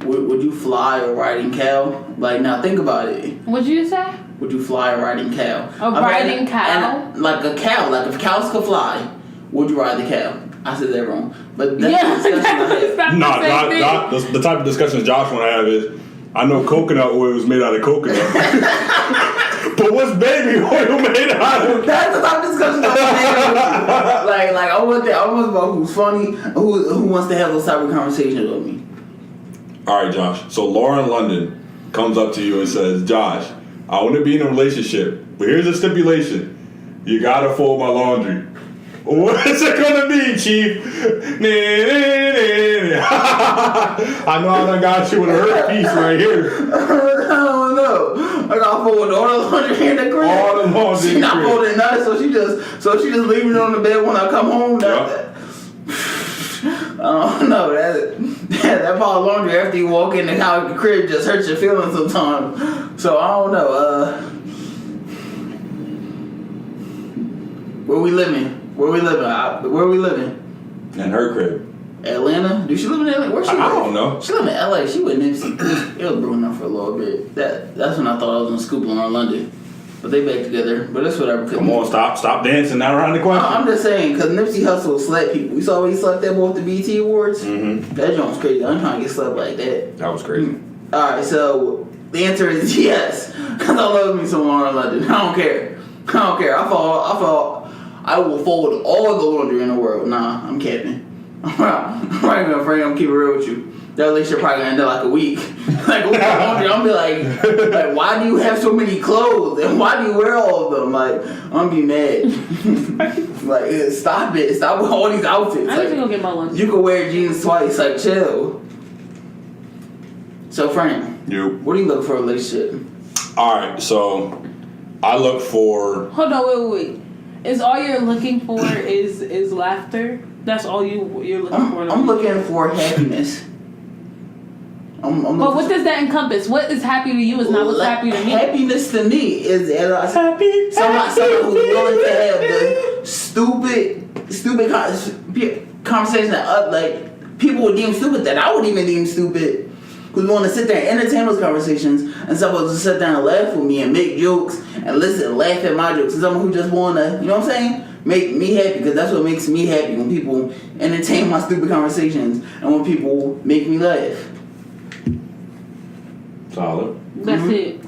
would you fly or ride in cow? Like, now think about it. What'd you say? Would you fly or ride in cow? Riding cow? And like a cow. Like if cows could fly, would you ride the cow? I said that wrong. But that's the discussion I had. The type of discussions Josh want to have is, I know coconut oil is made out of coconut. But what's baby oil made out of? That's the type of discussion I had. Like I want about who's funny, who wants to have those type of conversations with me. All right, Josh. So Lauren London comes up to you and says, Josh, I want to be in a relationship, but here's a stipulation. You gotta fold my laundry. What's it gonna be, Chief? I know I done got you with a hurt piece right here. I don't know. gotta fold all the laundry in the crib. All the laundry She in the not crib. folding nothing, so she just leaving it on the bed when I come home. I don't know. That pile of laundry after you walk in the crib just hurts your feelings sometimes. So I don't know. Where we living? Where we living? In her crib. Atlanta? Do she live in Atlanta? Where she live? I don't know. She live in LA. She with Nipsey. It was brewing up for a little bit. That's when I thought I was gonna scoop on London. But they back together. But it's whatever. Come on, stop dancing now around the question. I'm just saying, because Nipsey Hussle slapped people. You saw when he slapped that boy at the BET Awards? Mm-hmm. That joint was crazy. I'm trying to get slapped like that. That was crazy. Alright, so the answer is yes. Because I love me some Lauren London. I don't care. I will fold all the laundry in the world. Nah, I'm capping. I'm not even afraid. I'm keep it real with you. That relationship probably gonna end up like a week. Like a week of laundry. I'm be like, why do you have so many clothes? And why do you wear all of them? Like, I'm gonna be mad. Like, stop it. Stop with all these outfits. I need to go get my lunch. You can wear jeans twice. Like, chill. So, Frank, what do you look for a relationship? Alright, so I look for. Hold on, wait. Is all you're looking for is laughter? That's all you're looking for? I'm looking for happiness. But what does that encompass? What is happy to you is not what's happy to me. Happiness to me is someone who's willing to have the stupid conversation that like people would deem stupid, that I would even deem stupid. Who's willing to sit there and entertain those conversations, and someone who sit there and laugh with me and make jokes and listen and laugh at my jokes, and someone who just wanna, you know what I'm saying, make me happy, because that's what makes me happy, when people entertain my stupid conversations and when people make me laugh. Solid. That's it.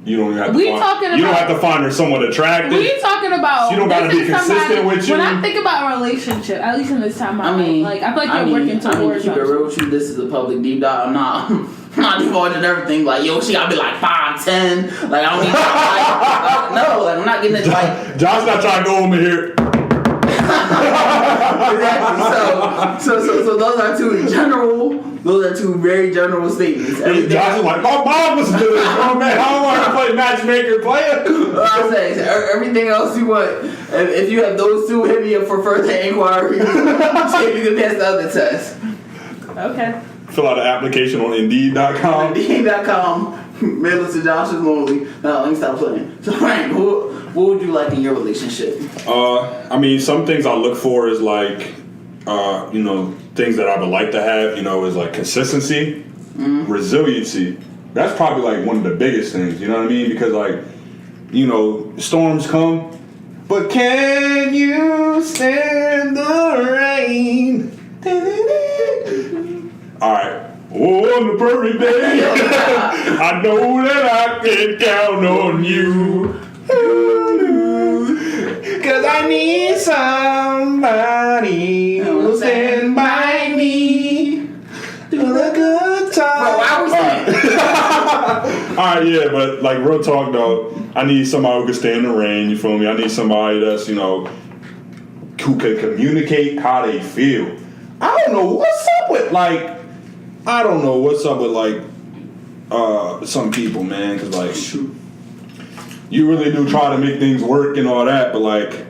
You don't even have to We find. talking You don't about- have to find her somewhat attractive. What are you talking about? She don't gotta This be is consistent somebody- with you. When I think about a relationship, at least in this time, I feel like you're working towards keep it real with you. This is a public deep dive. I'm not divulging everything. Like, yo, she gotta be like 5'10". Like, I don't need like, no, like, I'm not getting it like. John's not trying to go over here. Exactly. So those are two general. Those are two very general statements. Josh is like, my mom was good. Oh man, I don't want to play matchmaker player. I'm saying, everything else you want. If you have those two, hit me up for further inquiries. See if you can pass the other test. Okay. Fill out an application on Indeed.com. Indeed.com. Mail it to Josh is lonely. No, let me stop playing. So, Frank, what would you like in your relationship? I mean, some things I look for is like, things that I would like to have, is like consistency, resiliency. That's probably like one of the biggest things, you know what I mean? Because like, storms come, but can you stand the rain? Alright. On the perfect day, I know that I can count on you. Cause I need somebody who'll stand by me through the good times. Alright, yeah, but like real talk though, I need somebody who can stand the rain, you feel me? I need somebody that's, who can communicate how they feel. I don't know what's up with some people, man, because like you really do try to make things work and all that, but like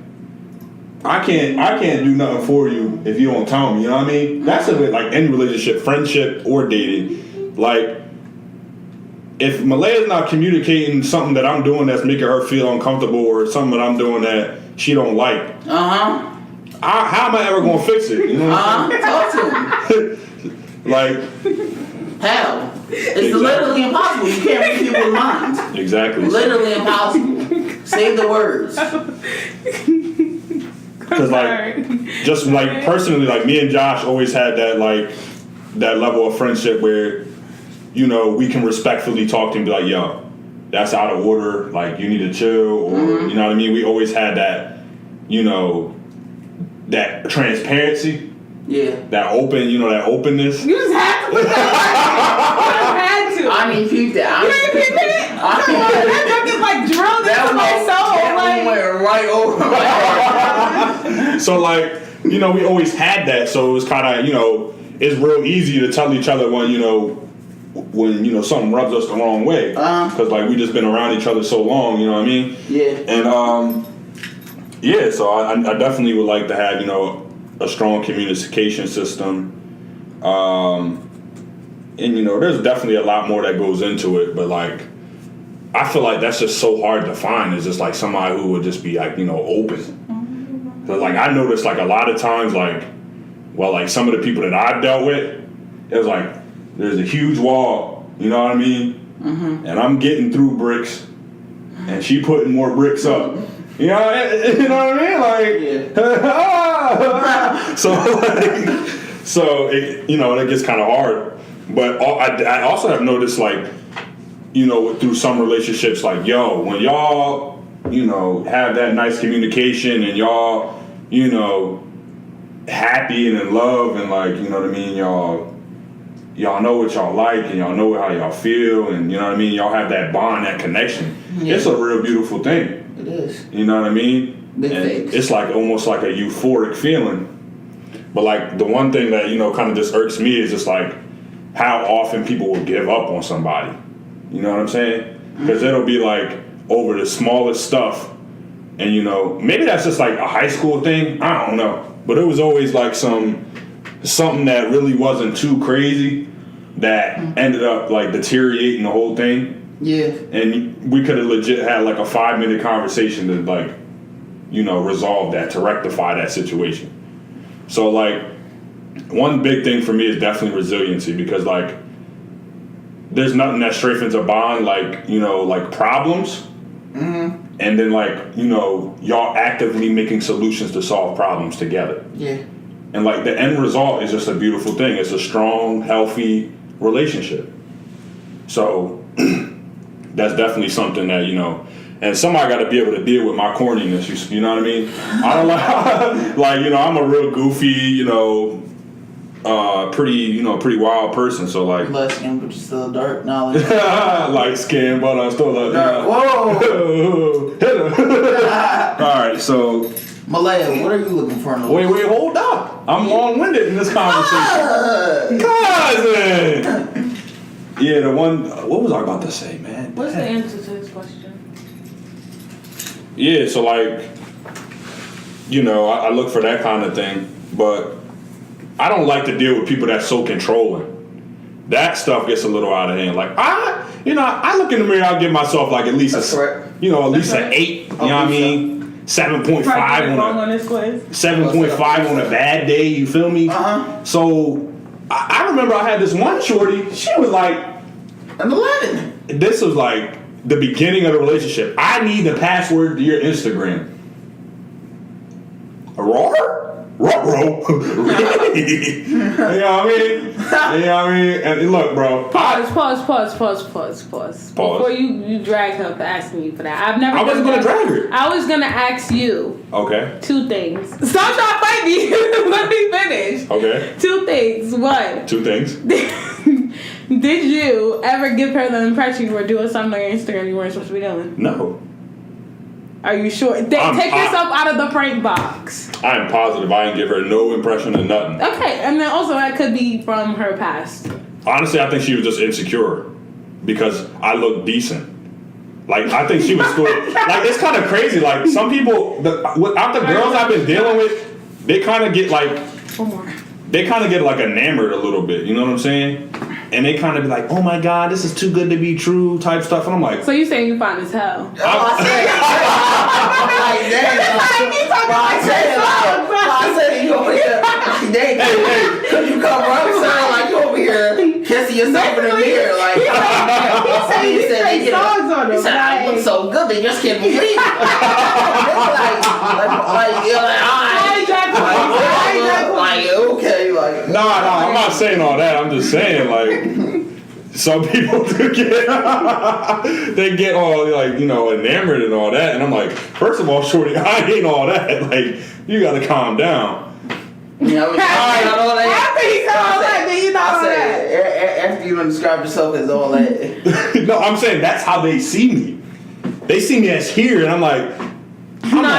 I can't do nothing for you if you don't tell me, you know what I mean? That's a bit like any relationship, friendship or dating. Like if Malaya's not communicating something that I'm doing that's making her feel uncomfortable, or something that I'm doing that she don't like, how am I ever gonna fix it? You know what I'm saying? Talk to him. Like, how? It's literally impossible. You can't read people's minds. Exactly. Literally impossible. Say the words. Because like, just like personally, like me and Josh always had that level of friendship where, we can respectfully talk to him and be like, yo, that's out of order. Like, you need to chill, or you know what I mean. We always had that, that transparency. Yeah. That openness. You just had to put that. You had to. I didn't peep that. You didn't peep it? That just like drilled into my soul. That went right over my heart. So like, we always had that. So it was kind of, it's real easy to tell each other when, when you know something rubs us the wrong way, because like we just been around each other so long, you know what I mean? Yeah. And yeah, so I definitely would like to have, you know, a strong communication system. And you know, there's definitely a lot more that goes into it, but like I feel like that's just so hard to find. It's just like somebody who would just be like, you know, open. But like I noticed like a lot of times like, well, like some of the people that I've dealt with, it was like there's a huge wall, you know what I mean? And I'm getting through bricks, and she putting more bricks up. You know what I mean? Like, so it, you know, it gets kind of hard. But I also have noticed, like, you know, through some relationships, like, yo, when y'all, you know, have that nice communication and y'all, you know, happy and in love and like, you know what I mean, y'all know what y'all like and y'all know how y'all feel and you know what I mean, y'all have that bond, that connection. Yeah. It's a real beautiful thing. It is. You know what I mean? Big things. It's like almost like a euphoric feeling. But like the one thing that, you know, kind of just irks me is just like how often people will give up on somebody. You know what I'm saying? Because it'll be like over the smallest stuff. And, you know, maybe that's just like a high school thing. I don't know. But it was always like something that really wasn't too crazy that ended up like deteriorating the whole thing. Yeah. And we could have legit had like a 5-minute conversation to like, you know, resolve that, to rectify that situation. So like one big thing for me is definitely resiliency, because like there's nothing that strengthens a bond like, you know, like problems. And then like, you know, y'all actively making solutions to solve problems together. Yeah. And like the end result is just a beautiful thing. It's a strong, healthy relationship. So that's definitely something that, you know, and somebody got to be able to deal with my corniness. You know what I mean? I don't like you know, I'm a real goofy, you know, pretty wild person. So like light skin, but you're still dark knowledge. light skin, but I'm still a dark. Whoa. All right, so Malaya, what are you looking for in a wait, hold up. I'm long-winded in this conversation. Cousin! Yeah, the one, what was I about to say, man? What's the answer to this question? Yeah, so like, you know, I look for that kind of thing, but I don't like to deal with people that's so controlling. That stuff gets a little out of hand. Like, I look in the mirror, I'll give myself like at least an 8, you know what I mean? 7.5 on a 7.5 on a bad day, you feel me? So I remember I had this one shorty, she was like an 11. This was like the beginning of the relationship. I need the password to your Instagram. Ruh-roh. You know what I mean? And look, bro. Pause. Before you drag her for asking you for that. I wasn't going to drag her. I was going to ask you. Okay. 2 things. Stop trying to fight me. Let me finish. Okay. 2 things. 1. 2 things. Did you ever give her the impression you were doing something on your Instagram you weren't supposed to be doing? No. Are you sure? Take yourself out of the prank box. I'm positive I didn't give her no impression of nothing. Okay, and then also that could be from her past. Honestly, I think she was just insecure because I look decent. Like, I think she was still... like, it's kind of crazy. Like, some people... Without the girls I've been dealing with, they kind of get like... One more. They kind of get like enamored a little bit. You know what I'm saying? And they kind of be like, oh my God, this is too good to be true type stuff. And I'm like... So you saying you fine as hell? I said you over here. Because you come around and sound like you over here kissing yourself in the mirror. Like, he said I look so good, they just can't believe it. Okay, like. No, I'm not saying all that. I'm just saying, like, some people do get, they get all, like, you know, enamored and all that. And I'm like, first of all, shorty, I ain't all that. Like, you gotta calm down. After you done describe yourself as all that. No, I'm saying that's how they see me. They see me as here, and I'm like,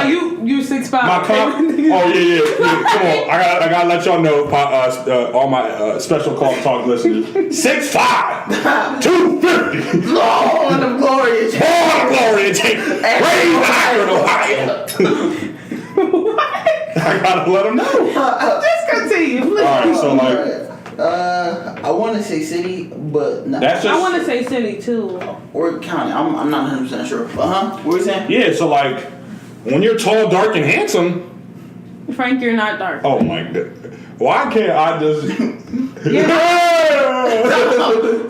you You 6'5". My yeah. Come on, I gotta let y'all know, all my special call talk listeners. 6'5", 250. Lord of glory. Glory, take raise higher in Ohio. I gotta let them know. Just continue, please. All right, so like. I want to say city, but no. That's just, I want to say city too. Or county. I'm not 100% sure. What were you saying? Yeah, so like when you're tall, dark, and handsome. Frank, you're not dark. Oh my god. Why can't I just?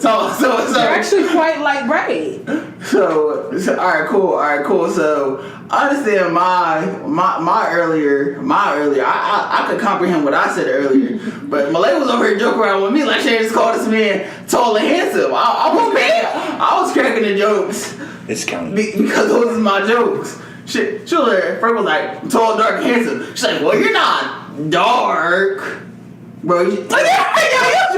so You're actually quite light bright. So all right, cool. So I understand my earlier. I could comprehend what I said earlier, but Malay was over here joking around with me like she just called this man tall and handsome. I was cracking the jokes. It's counting because those are my jokes. Shit, Frank was like tall, dark, and handsome. She's like, well, you're not dark. Bro, you're dragging it.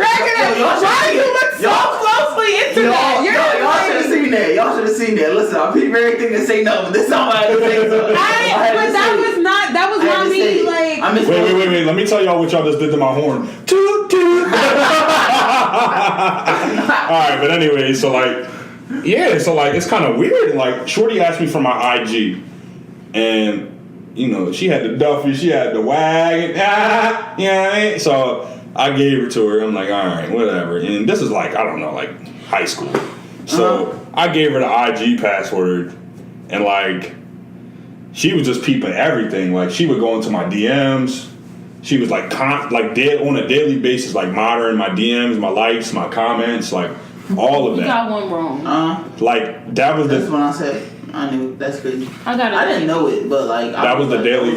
Why do you look so closely into that? Y'all should have seen that. Y'all should have seen that. Listen, I'll peep everything and say no, but this time I had to say something. That was not me. Like, wait. Let me tell y'all what y'all just did to my horn. Toot toot. All right, but anyway, so like, yeah, so like it's kind of weird. Like, Shorty asked me for my IG, and you know, she had the Duffy, she had the wagon, you know what I mean? So I gave it to her. I'm like, all right, whatever. And this is like, I don't know, like high school. So I gave her the IG password, and like, she was just peeping everything. Like, she would go into my DMs. She was like, dead on a daily basis, like monitoring my DMs, my likes, my comments, like all of that. You got one wrong. Like that was that's what I said. I knew. That's crazy. I didn't know it, but like that was the daily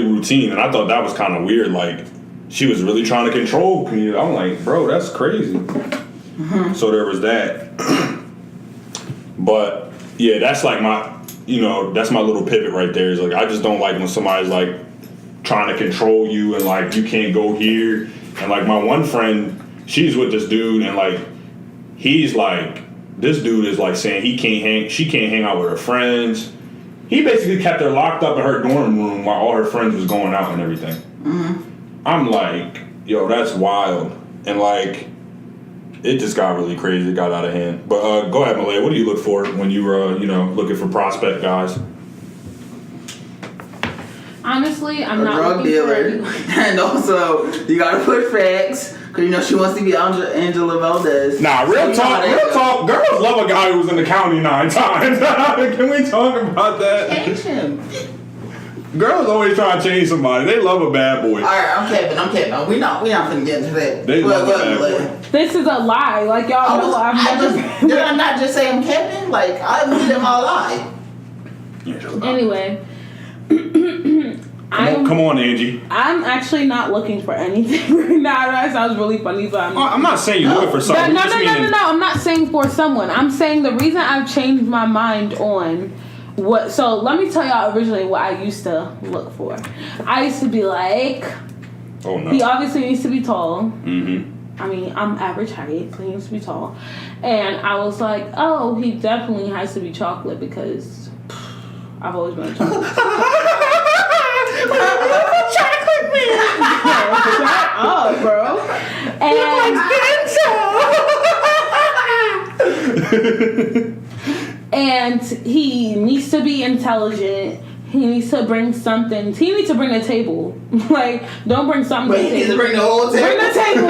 routine, and I thought that was kind of weird. Like, she was really trying to control me. I'm like, bro, that's crazy. Mm-hmm. So there was that. But yeah, that's like that's my little pivot right there. Is like, I just don't like when somebody's like trying to control you and like you can't go here. And like my one friend, she's with this dude, and like he's like, this dude is like saying she can't hang out with her friends. He basically kept her locked up in her dorm room while all her friends was going out and everything. Mm-hmm. I'm like, yo, that's wild. And like, it just got really crazy. It got out of hand. But go ahead, Malaya. What do you look for when you were, looking for prospect guys? Honestly, I'm not drug looking dealer, and also you gotta put facts. Cause she wants to be Angela Valdez. Nah, real talk. Girls love a guy who's in the county 9 times. Can we talk about that? Change him. Girls always try to change somebody. They love a bad boy. All right, I'm capping. We not finna get into that. They love a bad boy. This is a lie. Like, y'all know, did I not just say I'm capping? Like, I admitted in my lie. Anyway. Come on, Angie. I'm actually not looking for anything right now. That sounds really funny, but I'm not saying you're looking for someone. No. I'm not saying for someone. I'm saying the reason I've changed my mind on what. So let me tell y'all originally what I used to look for. I used to be like, oh no, he obviously needs to be tall. Mm-hmm. I mean, I'm average height, so he needs to be tall. And I was like, oh, he definitely has to be chocolate because I've always been a chocolate. Chocolate man. Shut up, bro. And he needs to be intelligent. He needs to bring something. He needs to bring a table. Like, don't bring something. But he needs to bring the whole table. Bring the table.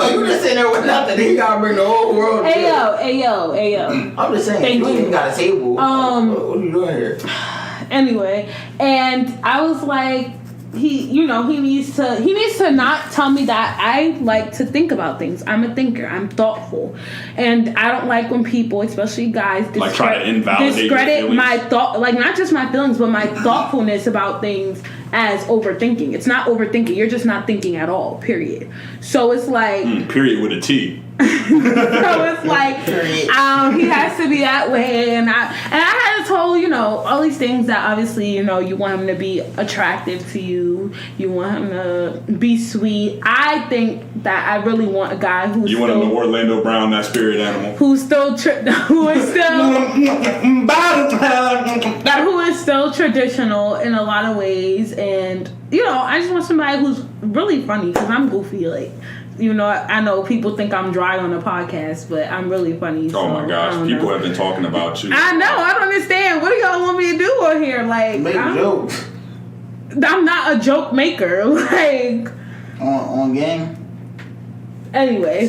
so you just sitting there with nothing. He gotta bring the whole world. Ayo. I'm just saying. Thank you. You got a table. What are you doing here? Anyway, and I was like, he needs to not tell me that I like to think about things. I'm a thinker. I'm thoughtful, and I don't like when people, especially guys, try to discredit my thought, like not just my feelings, but my thoughtfulness about things as overthinking. It's not overthinking. You're just not thinking at all. Period. So it's like period with a T. So it's like he has to be that way, and I had told, you know, all these things that obviously, you know, you want him to be attractive to you, you want him to be sweet. I think that I really want a guy who's you want him to Orlando Brown, that spirit animal, who is still traditional in a lot of ways, and you know, I just want somebody who's really funny because I'm goofy, like. You know, I know people think I'm dry on the podcast, but I'm really funny. Oh my gosh, people have been talking about you. I know, I don't understand. What do y'all want me to do on here? Like, Make jokes. I'm not a joke maker. Like, on game. Anyway,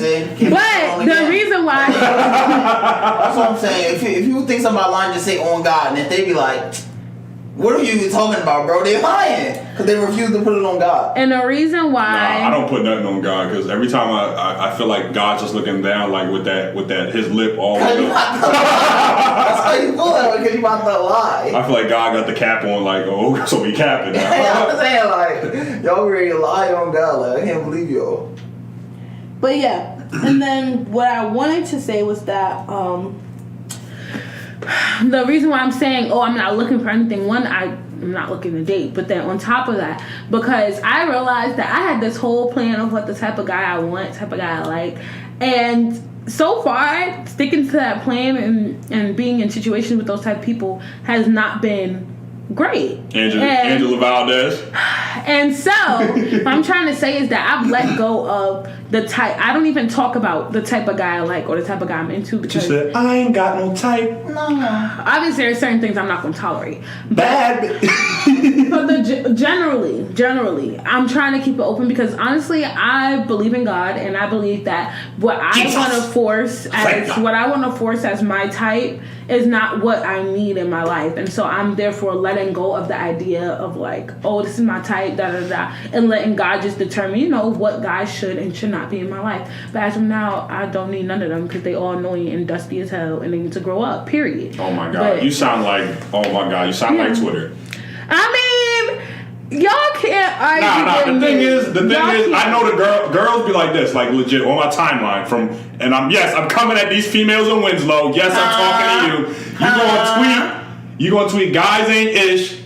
but the reason why that's what I'm saying. If you think somebody lying, just say on God, and if they be like, what are you even talking about, bro? They lying because they refuse to put it on God. And the reason why I don't put nothing on God because every time I feel like God's just looking down like with that his lip all the way up. That's how you feel that way because you about to lie. I feel like God got the cap on like, oh, so we capping now. I'm saying like y'all ready to lie on God. Like I can't believe y'all. But yeah, and then what I wanted to say was that the reason why I'm saying, I'm not looking for anything, one, I'm not looking to date, but then on top of that, because I realized that I had this whole plan of what the type of guy I want, type of guy I like, and so far, sticking to that plan and being in situations with those type of people has not been great. Angela Valdez. And so, what I'm trying to say is that I've let go of the type. I don't even talk about the type of guy I like or the type of guy I'm into because she said, I ain't got no type. No. Obviously, there's certain things I'm not going to tolerate. Bad. But generally, I'm trying to keep it open because honestly, I believe in God and I believe that what I want to force as my type is not what I need in my life. And so I'm therefore letting go of the idea of like, this is my type, and letting God just determine, you know, what guys should and should not be in my life. But as of now, I don't need none of them because they all annoying and dusty as hell and they need to grow up, period. Oh my God. You sound like Twitter. I mean, y'all can't argue. The thing is, I know the girls be like this, like legit on my timeline and I'm coming at these females in Winslow. Yes, I'm talking to you. You gonna tweet guys ain't ish,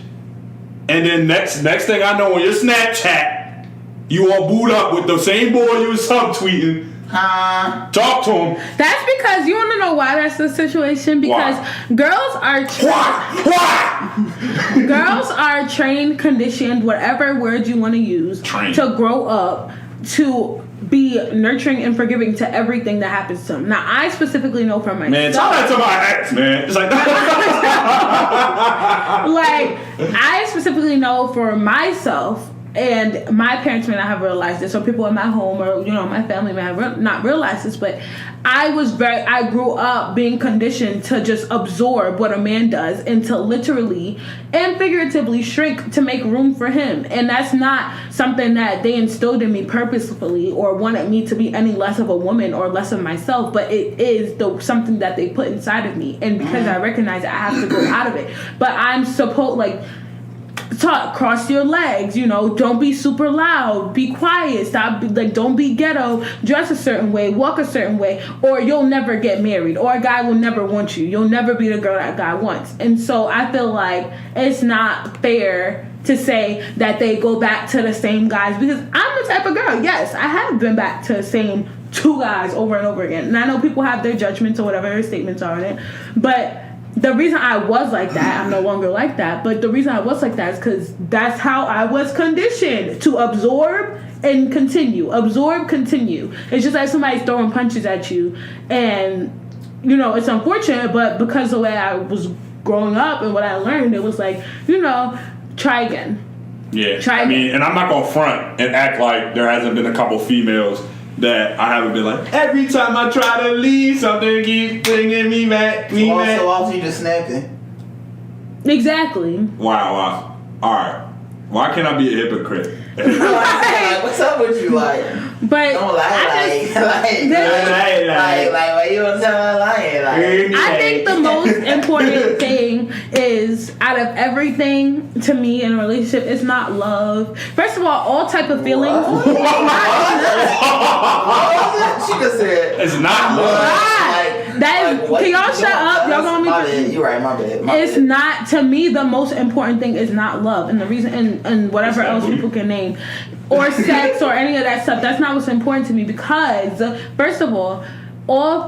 and then next thing I know on your Snapchat, you all booed up with the same boy you was subtweeting. Talk to him. That's because you want to know why that's the situation. Because girls are girls are trained, conditioned, whatever word you want to use, to grow up to be nurturing and forgiving to everything that happens to them. Now, I specifically know from myself. Man, tell that to my ex, man. It's like like I specifically know for myself. And my parents may not have realized this, or people in my home, or you know, my family may have not realized this, but I grew up being conditioned to just absorb what a man does and to literally and figuratively shrink to make room for him. And that's not something that they instilled in me purposefully or wanted me to be any less of a woman or less of myself, but it is something that they put inside of me. And because I recognize it, I have to grow out of it. But I'm supposed cross your legs, you know, don't be super loud, be quiet, don't be ghetto, dress a certain way, walk a certain way, or you'll never get married, or a guy will never want you, you'll never be the girl that guy wants. And so I feel like it's not fair to say that they go back to the same guys, because I'm the type of girl, yes, I have been back to the same 2 guys over and over again, and I know people have their judgments or whatever their statements are on it, but the reason I was like that, I'm no longer like that, but the reason I was like that is because that's how I was conditioned to absorb and continue. Absorb, continue. It's just like somebody's throwing punches at you, and, you know, it's unfortunate, but because the way I was growing up and what I learned, it was like, you know, try again. Yeah. I mean, and I'm not going to front and act like there hasn't been a couple females that I haven't been like, every time I try to leave, something keeps bringing me back. So often you just snapping. Exactly. Wow. Alright. Why can't I be a hypocrite? Like, what's up with you? Like, but don't lie. Like, why you don't tell me lying? Like, I think the most important thing is, out of everything to me in a relationship, it's not love. First of all type of feelings. She just said it's not love. That is, Like, what can y'all you shut doing, up? cuz? Y'all gonna My make bad. You're right. My bad. My It's bad. not, to me, the most important thing is not love, and the reason, and whatever else people can name, or sex, or any of that stuff. That's not what's important to me, because first of all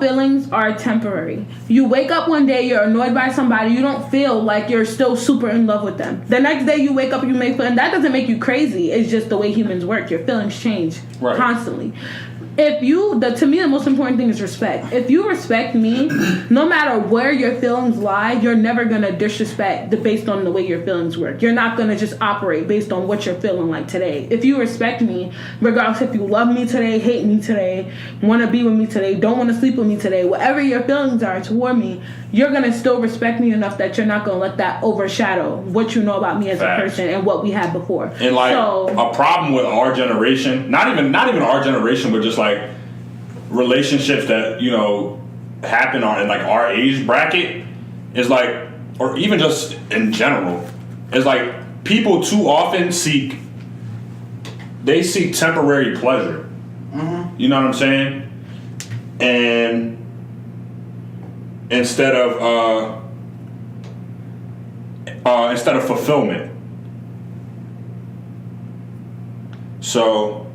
feelings are temporary. You wake up one day, you're annoyed by somebody, you don't feel like you're still super in love with them. The next day you wake up, you may feel, and that doesn't make you crazy. It's just the way humans work. Your feelings change constantly. If you, to me, the most important thing is respect. If you respect me, no matter where your feelings lie, you're never gonna disrespect based on the way your feelings work. You're not gonna just operate based on what you're feeling like today. If you respect me, regardless if you love me today, hate me today, want to be with me today, don't want to sleep with me today, whatever your feelings are toward me, you're gonna still respect me enough that you're not gonna let that overshadow what you know about me as a person and what we had before. And like a problem with our generation, not even our generation, but just like relationships that, you know, happen in like our age bracket, is like, or even just in general, is like people too often seek temporary pleasure. You know what I'm saying? And instead of fulfillment. So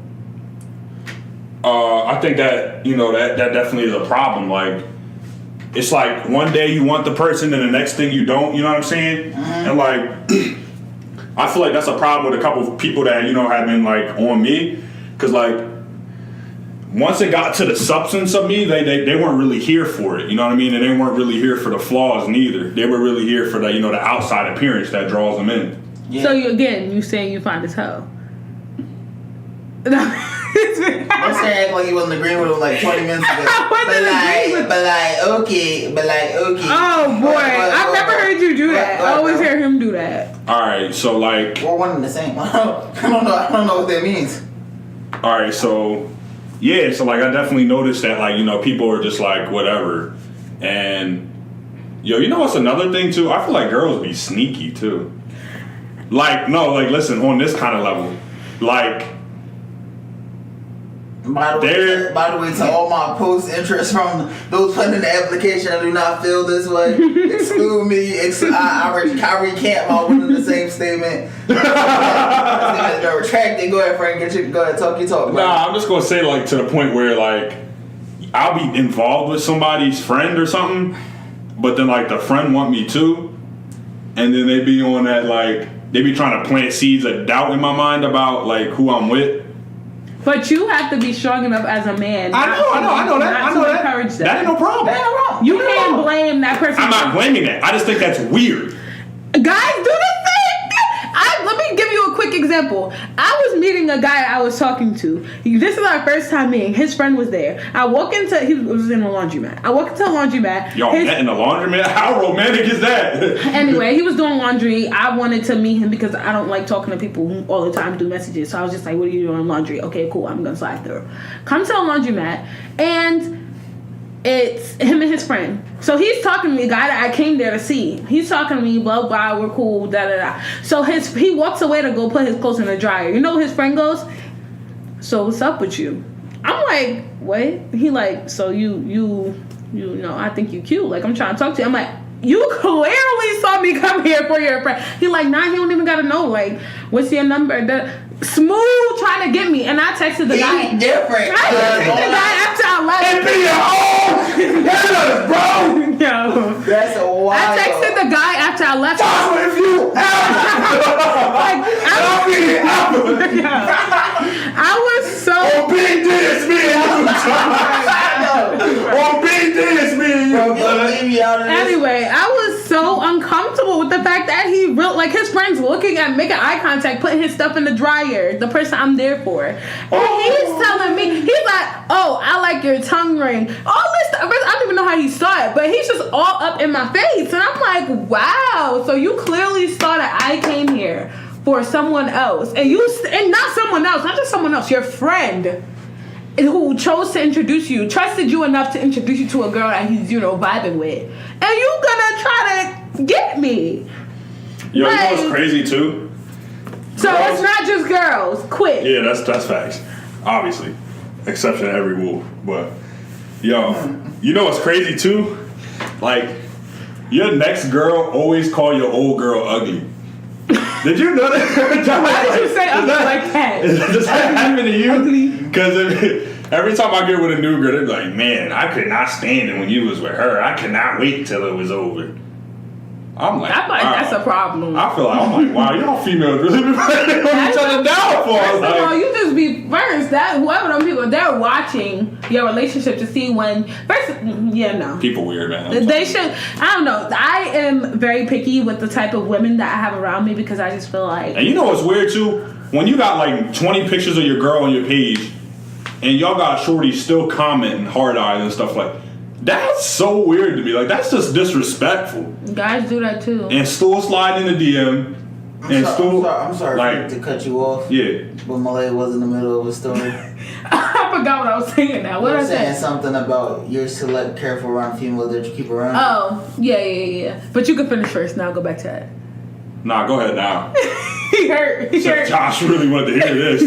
I think that, you know, that definitely is a problem. Like, it's like one day you want the person and the next thing you don't, you know what I'm saying? And like I feel like that's a problem with a couple of people that, you know, have been like on me, because like once it got to the substance of me, they weren't really here for it, you know what I mean? And they weren't really here for the flaws neither. They were really here for the, you know, the outside appearance that draws them in. Yeah. So you saying you find as hell. I'm saying act like you wasn't agreeing with him like 20 minutes ago. But like, okay. Oh boy, I've never heard you do that. I always hear him do that. All right, so like we're one and the same. I don't know what that means. All right, so yeah, so like I definitely noticed that, like, you know, people are just like whatever, and yo, you know what's another thing too? I feel like girls be sneaky too. Like, no, like listen, on this kind of level, like. By the way, to all my post interest from those putting in the application, I do not feel this way. Exclude me. I recant my one in the same statement. Retract it. Go ahead, Frank. Go ahead. Talk your talk. Bro. Nah, I'm just gonna say, like, to the point where like I'll be involved with somebody's friend or something, but then like the friend want me too, and then they be on that, like, they be trying to plant seeds of doubt in my mind about like who I'm with. But you have to be strong enough as a man. I know that. Encourage that. That ain't no problem. That ain't wrong. You can't blame that person. I'm not blaming that. I just think that's weird. Guys do the thing. Let me give you a quick example. I was meeting a guy I was talking to. This is our first time meeting. His friend was there. He was in a laundromat. I walk into a laundromat. Y'all met in a laundromat? How romantic is that? Anyway, he was doing laundry. I wanted to meet him because I don't like talking to people who all the time do messages. So I was just like, what are you doing laundry? Okay, cool. I'm going to slide through. Come to a laundromat, and it's him and his friend. So he's talking to me, a guy that I came there to see. He's talking to me, blah, blah, we're cool, da, da, da. So he walks away to go put his clothes in the dryer. You know, his friend goes, so what's up with you? I'm like, what? He like, so you know, I think you cute. Like, I'm trying to talk to you. I'm like, you clearly saw me come here for your friend. He like, nah, he don't even gotta know. Like, what's your number? Smooth trying to get me, and I texted the guy. He's different. I texted the guy after I left. It be your own letters, bro. Yo. That's a wild. I texted the guy after I left. Talk with you. I was so. On big this, me and you. On big this, me and you. Anyway, I was so uncomfortable with the fact that like his friends making eye contact, putting his stuff in the dryer, the person I'm there for. And he's telling me, he's like, oh, I like your tongue ring. All this stuff. I don't even know how he saw it, but he's just all up in my face. And I'm like, wow, so you clearly saw that I came here for someone else. And not someone else, not just someone else, your friend who chose to introduce you, trusted you enough to introduce you to a girl that he's, vibing with. And you gonna try to get me. Yo, you know what's crazy too? So girls, it's not just girls. Quit. Yeah, that's facts. Obviously. Exception to every rule. But Yo, you know what's crazy too? Like, your next girl always call your old girl ugly. Did you know that? Why did you say ugly like that? Does that happen to you? Because every time I get with a new girl, they're like, man, I could not stand it when you was with her. I could not wait till it was over. I'm like, I feel like that's a problem. I feel like, I'm like, wow, y'all females really be putting each other down for us. First of all, you just be first. That whoever them people, they're watching your relationship to see when. First, yeah, no. People weird, man. They should. I don't know. I am very picky with the type of women that I have around me because I just feel like. And you know what's weird too? When you got like 20 pictures of your girl on your page, and y'all got shorties still commenting hard eyes and stuff like. That's so weird to me. Like, that's just disrespectful. Guys do that too. And still sliding in the DM. I'm sorry to cut you off. Yeah. But Malaya was in the middle of a story. I forgot what I was saying now. What I was I saying? Something about you're careful around females that you keep around. Oh, yeah. But you can finish first. Now go back to that. Nah, go ahead now. He hurt. Josh really wanted to hear this.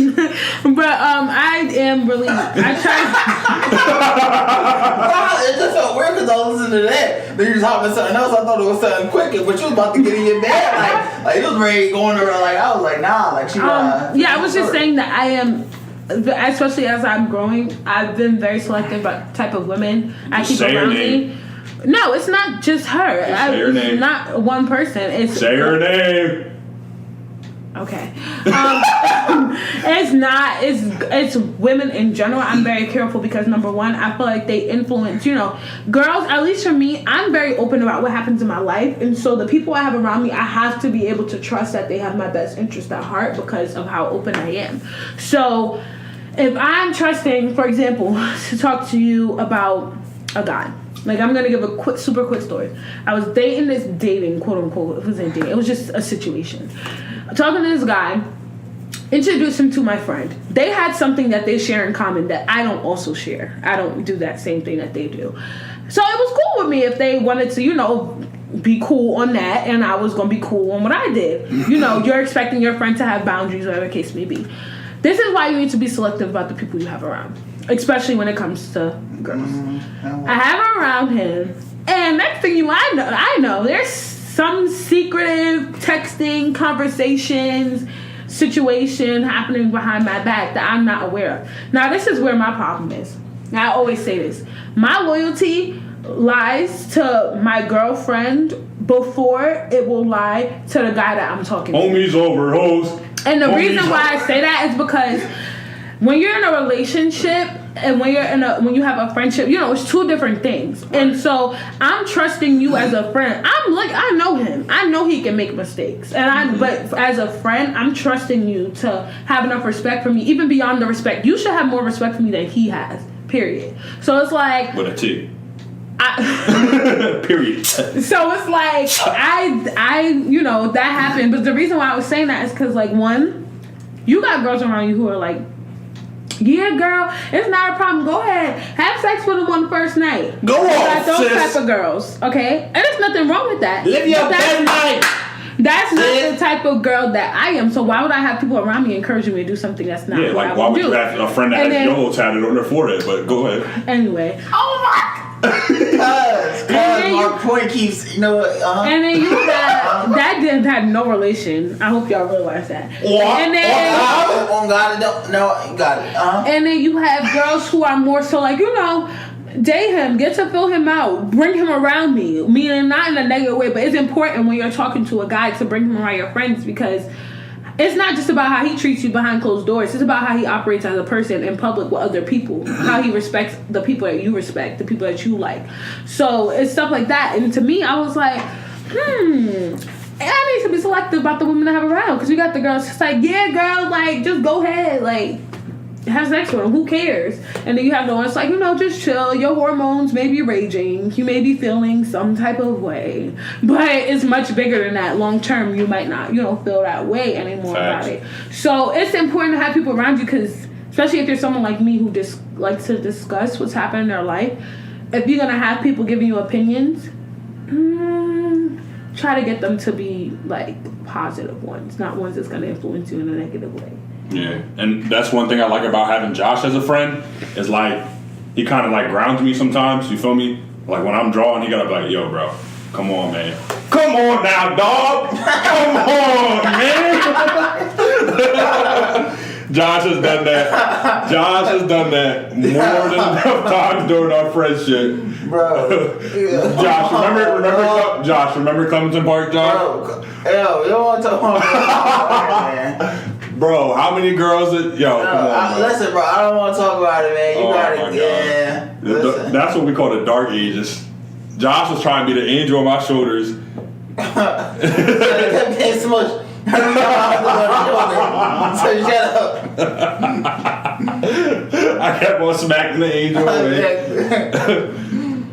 But I am really. I try. It just felt weird because I was listening to that. Then you was talking something else. I thought it was something quicker, but you was about to get in your bed. Like it was ready going around. Like I was like, nah. Like she. Yeah, I was just saying that I am. Especially as I'm growing, I've been very selective about the type of women I keep around me. No, it's not just her. Say her name. Not one person. It's say her name. Okay. It's not. It's women in general. I'm very careful because number one, I feel like they influence. Girls. At least for me, I'm very open about what happens in my life, and so the people I have around me, I have to be able to trust that they have my best interest at heart because of how open I am. So, if I'm trusting, for example, to talk to you about a guy. Like, I'm gonna give a super quick story. I was dating, quote unquote. It wasn't dating. It was just a situation. Talking to this guy, introduced him to my friend. They had something that they share in common that I don't also share. I don't do that same thing that they do. So it was cool with me if they wanted to, be cool on that, and I was gonna be cool on what I did. You're expecting your friend to have boundaries, whatever the case may be. This is why you need to be selective about the people you have around, especially when it comes to girls. I have her around him, and next thing I know there's some secretive texting, conversations, situation happening behind my back that I'm not aware of. Now, this is where my problem is. Now, I always say this. My loyalty lies to my girlfriend before it will lie to the guy that I'm talking to. Homies over hoes. And the reason why I say that is because when you're in a relationship and when you have a friendship, it's two different things. Right. And so I'm trusting you as a friend. I know him. I know he can make mistakes. And but as a friend, I'm trusting you to have enough respect for me, even beyond the respect. You should have more respect for me than he has. Period. So it's like with a T. Period. So it's like I that happened, but the reason why I was saying that is because one, you got girls around you who are like, yeah, girl, it's not a problem. Go ahead, have sex with them on the first night. Go on, those type of girls, okay, and there's nothing wrong with that. Live your best life. That's not the type of girl that I am. So why would I have people around me encouraging me to do something that's not? Yeah, like why would you have a friend that has YOLO tatted on their forehead? But go ahead. Anyway. Oh my. Cause our point keeps, And then you got that didn't have no relation. I hope y'all realize that. And then on God, no, got it. And then you have girls who are more so like date him, get to fill him out, bring him around me. Meaning not in a negative way, but it's important when you're talking to a guy to bring him around your friends because it's not just about how he treats you behind closed doors. It's about how he operates as a person in public with other people. How he respects the people that you respect, the people that you like. So it's stuff like that. And to me, I was like, I need to be selective about the women I have around. Because you got the girls just like, yeah, girl, like, just go ahead. Like, have sex with them. Who cares? And then you have the ones like, just chill. Your hormones may be raging. You may be feeling some type of way. But it's much bigger than that. Long term, you might not, feel that way anymore about it. So it's important to have people around you because, especially if you're someone like me who just likes to discuss what's happening in their life, if you're going to have people giving you opinions, try to get them to be, positive ones, not ones that's going to influence you in a negative way. Yeah, and that's one thing I like about having Josh as a friend is he kind of like grounds me sometimes. You feel me? Like when I'm drawing, he gotta be like, yo, bro, come on, man. Come on now, dog. Come on, man. Josh has done that. Josh has done that more than enough times during our friendship. Bro. Josh, remember Clemson Park, Josh? Bro, yo, you don't want to talk about that, man. Bro, how many girls come on, bro. Listen, bro, I don't want to talk about it, man. You gotta, my God. yeah. Listen. That's what we call the dark ages. Josh was trying to be the angel on my shoulders. So they kept getting smushed. So shut up. I kept on smacking the angel away.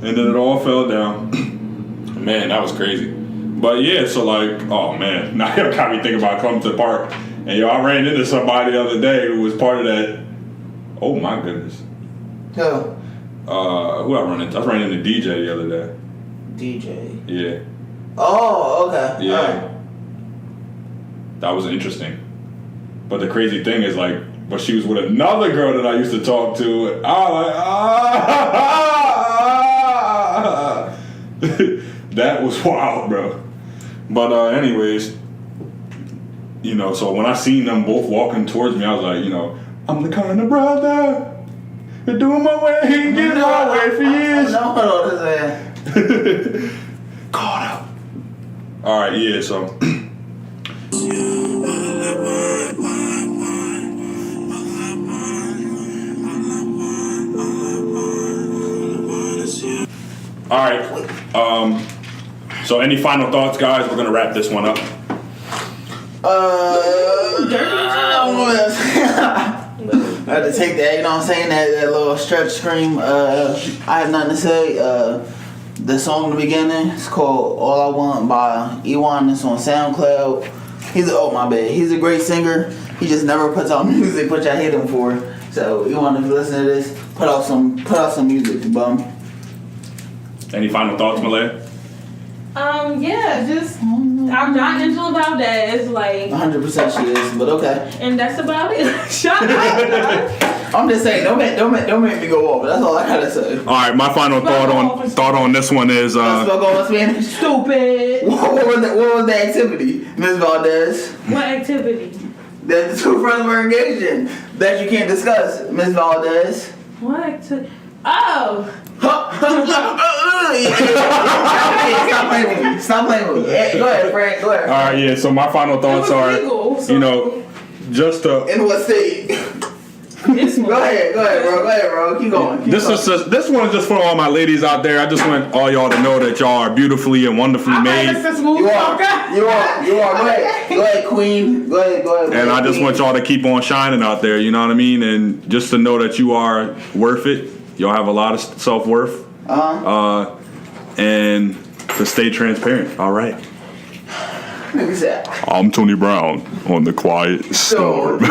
And then it all fell down. Man, that was crazy. But yeah, so like, oh man, now you got me thinking about coming to the park. And yo, I ran into somebody the other day who was part of that. Oh my goodness. Who? Who I ran into? I ran into DJ the other day. DJ. Yeah. Oh, okay. Yeah. Right. That was interesting. But the crazy thing is like, but she was with another girl that I used to talk to. I was like, that was wild, bro. But anyways, you know, so when I seen them both walking towards me, I was like, you know, I'm the kind of brother been doing my way, getting my way for years. No, hold on, this man. Caught up. All right, yeah, so. All right. So any final thoughts, guys? We're gonna wrap this one up. I had to take that, you know what I'm saying? That little stretch scream. I have nothing to say. The song in the beginning is called All I Want by Ewan. It's on SoundCloud. He's a great singer. He just never puts out music, which I hate him for. So Ewan, if you listen to this, put out some music, bum. Any final thoughts, Malaya? Yeah, just I'm not Angela Valdez, like 100% she is, but okay. and that's about it. Shut up. I'm just saying, don't make me go off. That's all I gotta say. All right, my final thought on this one is Let's go in Spanish. Stupid. What was the activity, Ms. Valdez? What activity? That the two friends were engaged in that you can't discuss, Ms. Valdez. What activity? Oh. Stop playing with me. Hey, go ahead, Frank. Go ahead. all right, yeah. So my final thoughts are, legal, so- you know, just to. In what state? This one. Go ahead, bro. Keep going. This one is just for all my ladies out there. I just want all y'all to know that y'all are beautifully and wonderfully made. You are. Go ahead, Queen. Go ahead. And I just want y'all to keep on shining out there, you know what I mean? And just to know that you are worth it. Y'all have a lot of self-worth. And to stay transparent. All right. Nigga said, I'm Tony Brown on The Quiet Storm.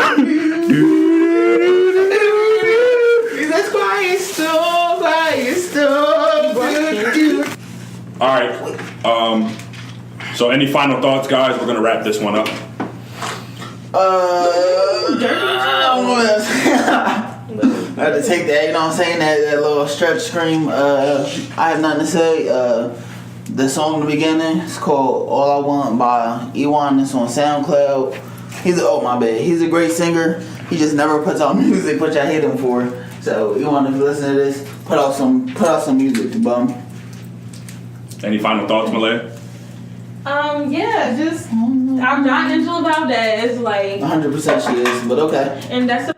That's quiet storm. All right. So any final thoughts, guys? We're going to wrap this one up. I had to take that, you know what I'm saying? That little stretch scream. I have nothing to say. The song in the beginning is called All I Want by Ewan. It's on SoundCloud. He's a great singer. He just never puts out music, which I hate him for. So Ewan, if you listen to this, put out some music, bum. Any final thoughts, Malaya? Yeah, just I'm not Angela Valdez, like 100% she is, but okay. and that's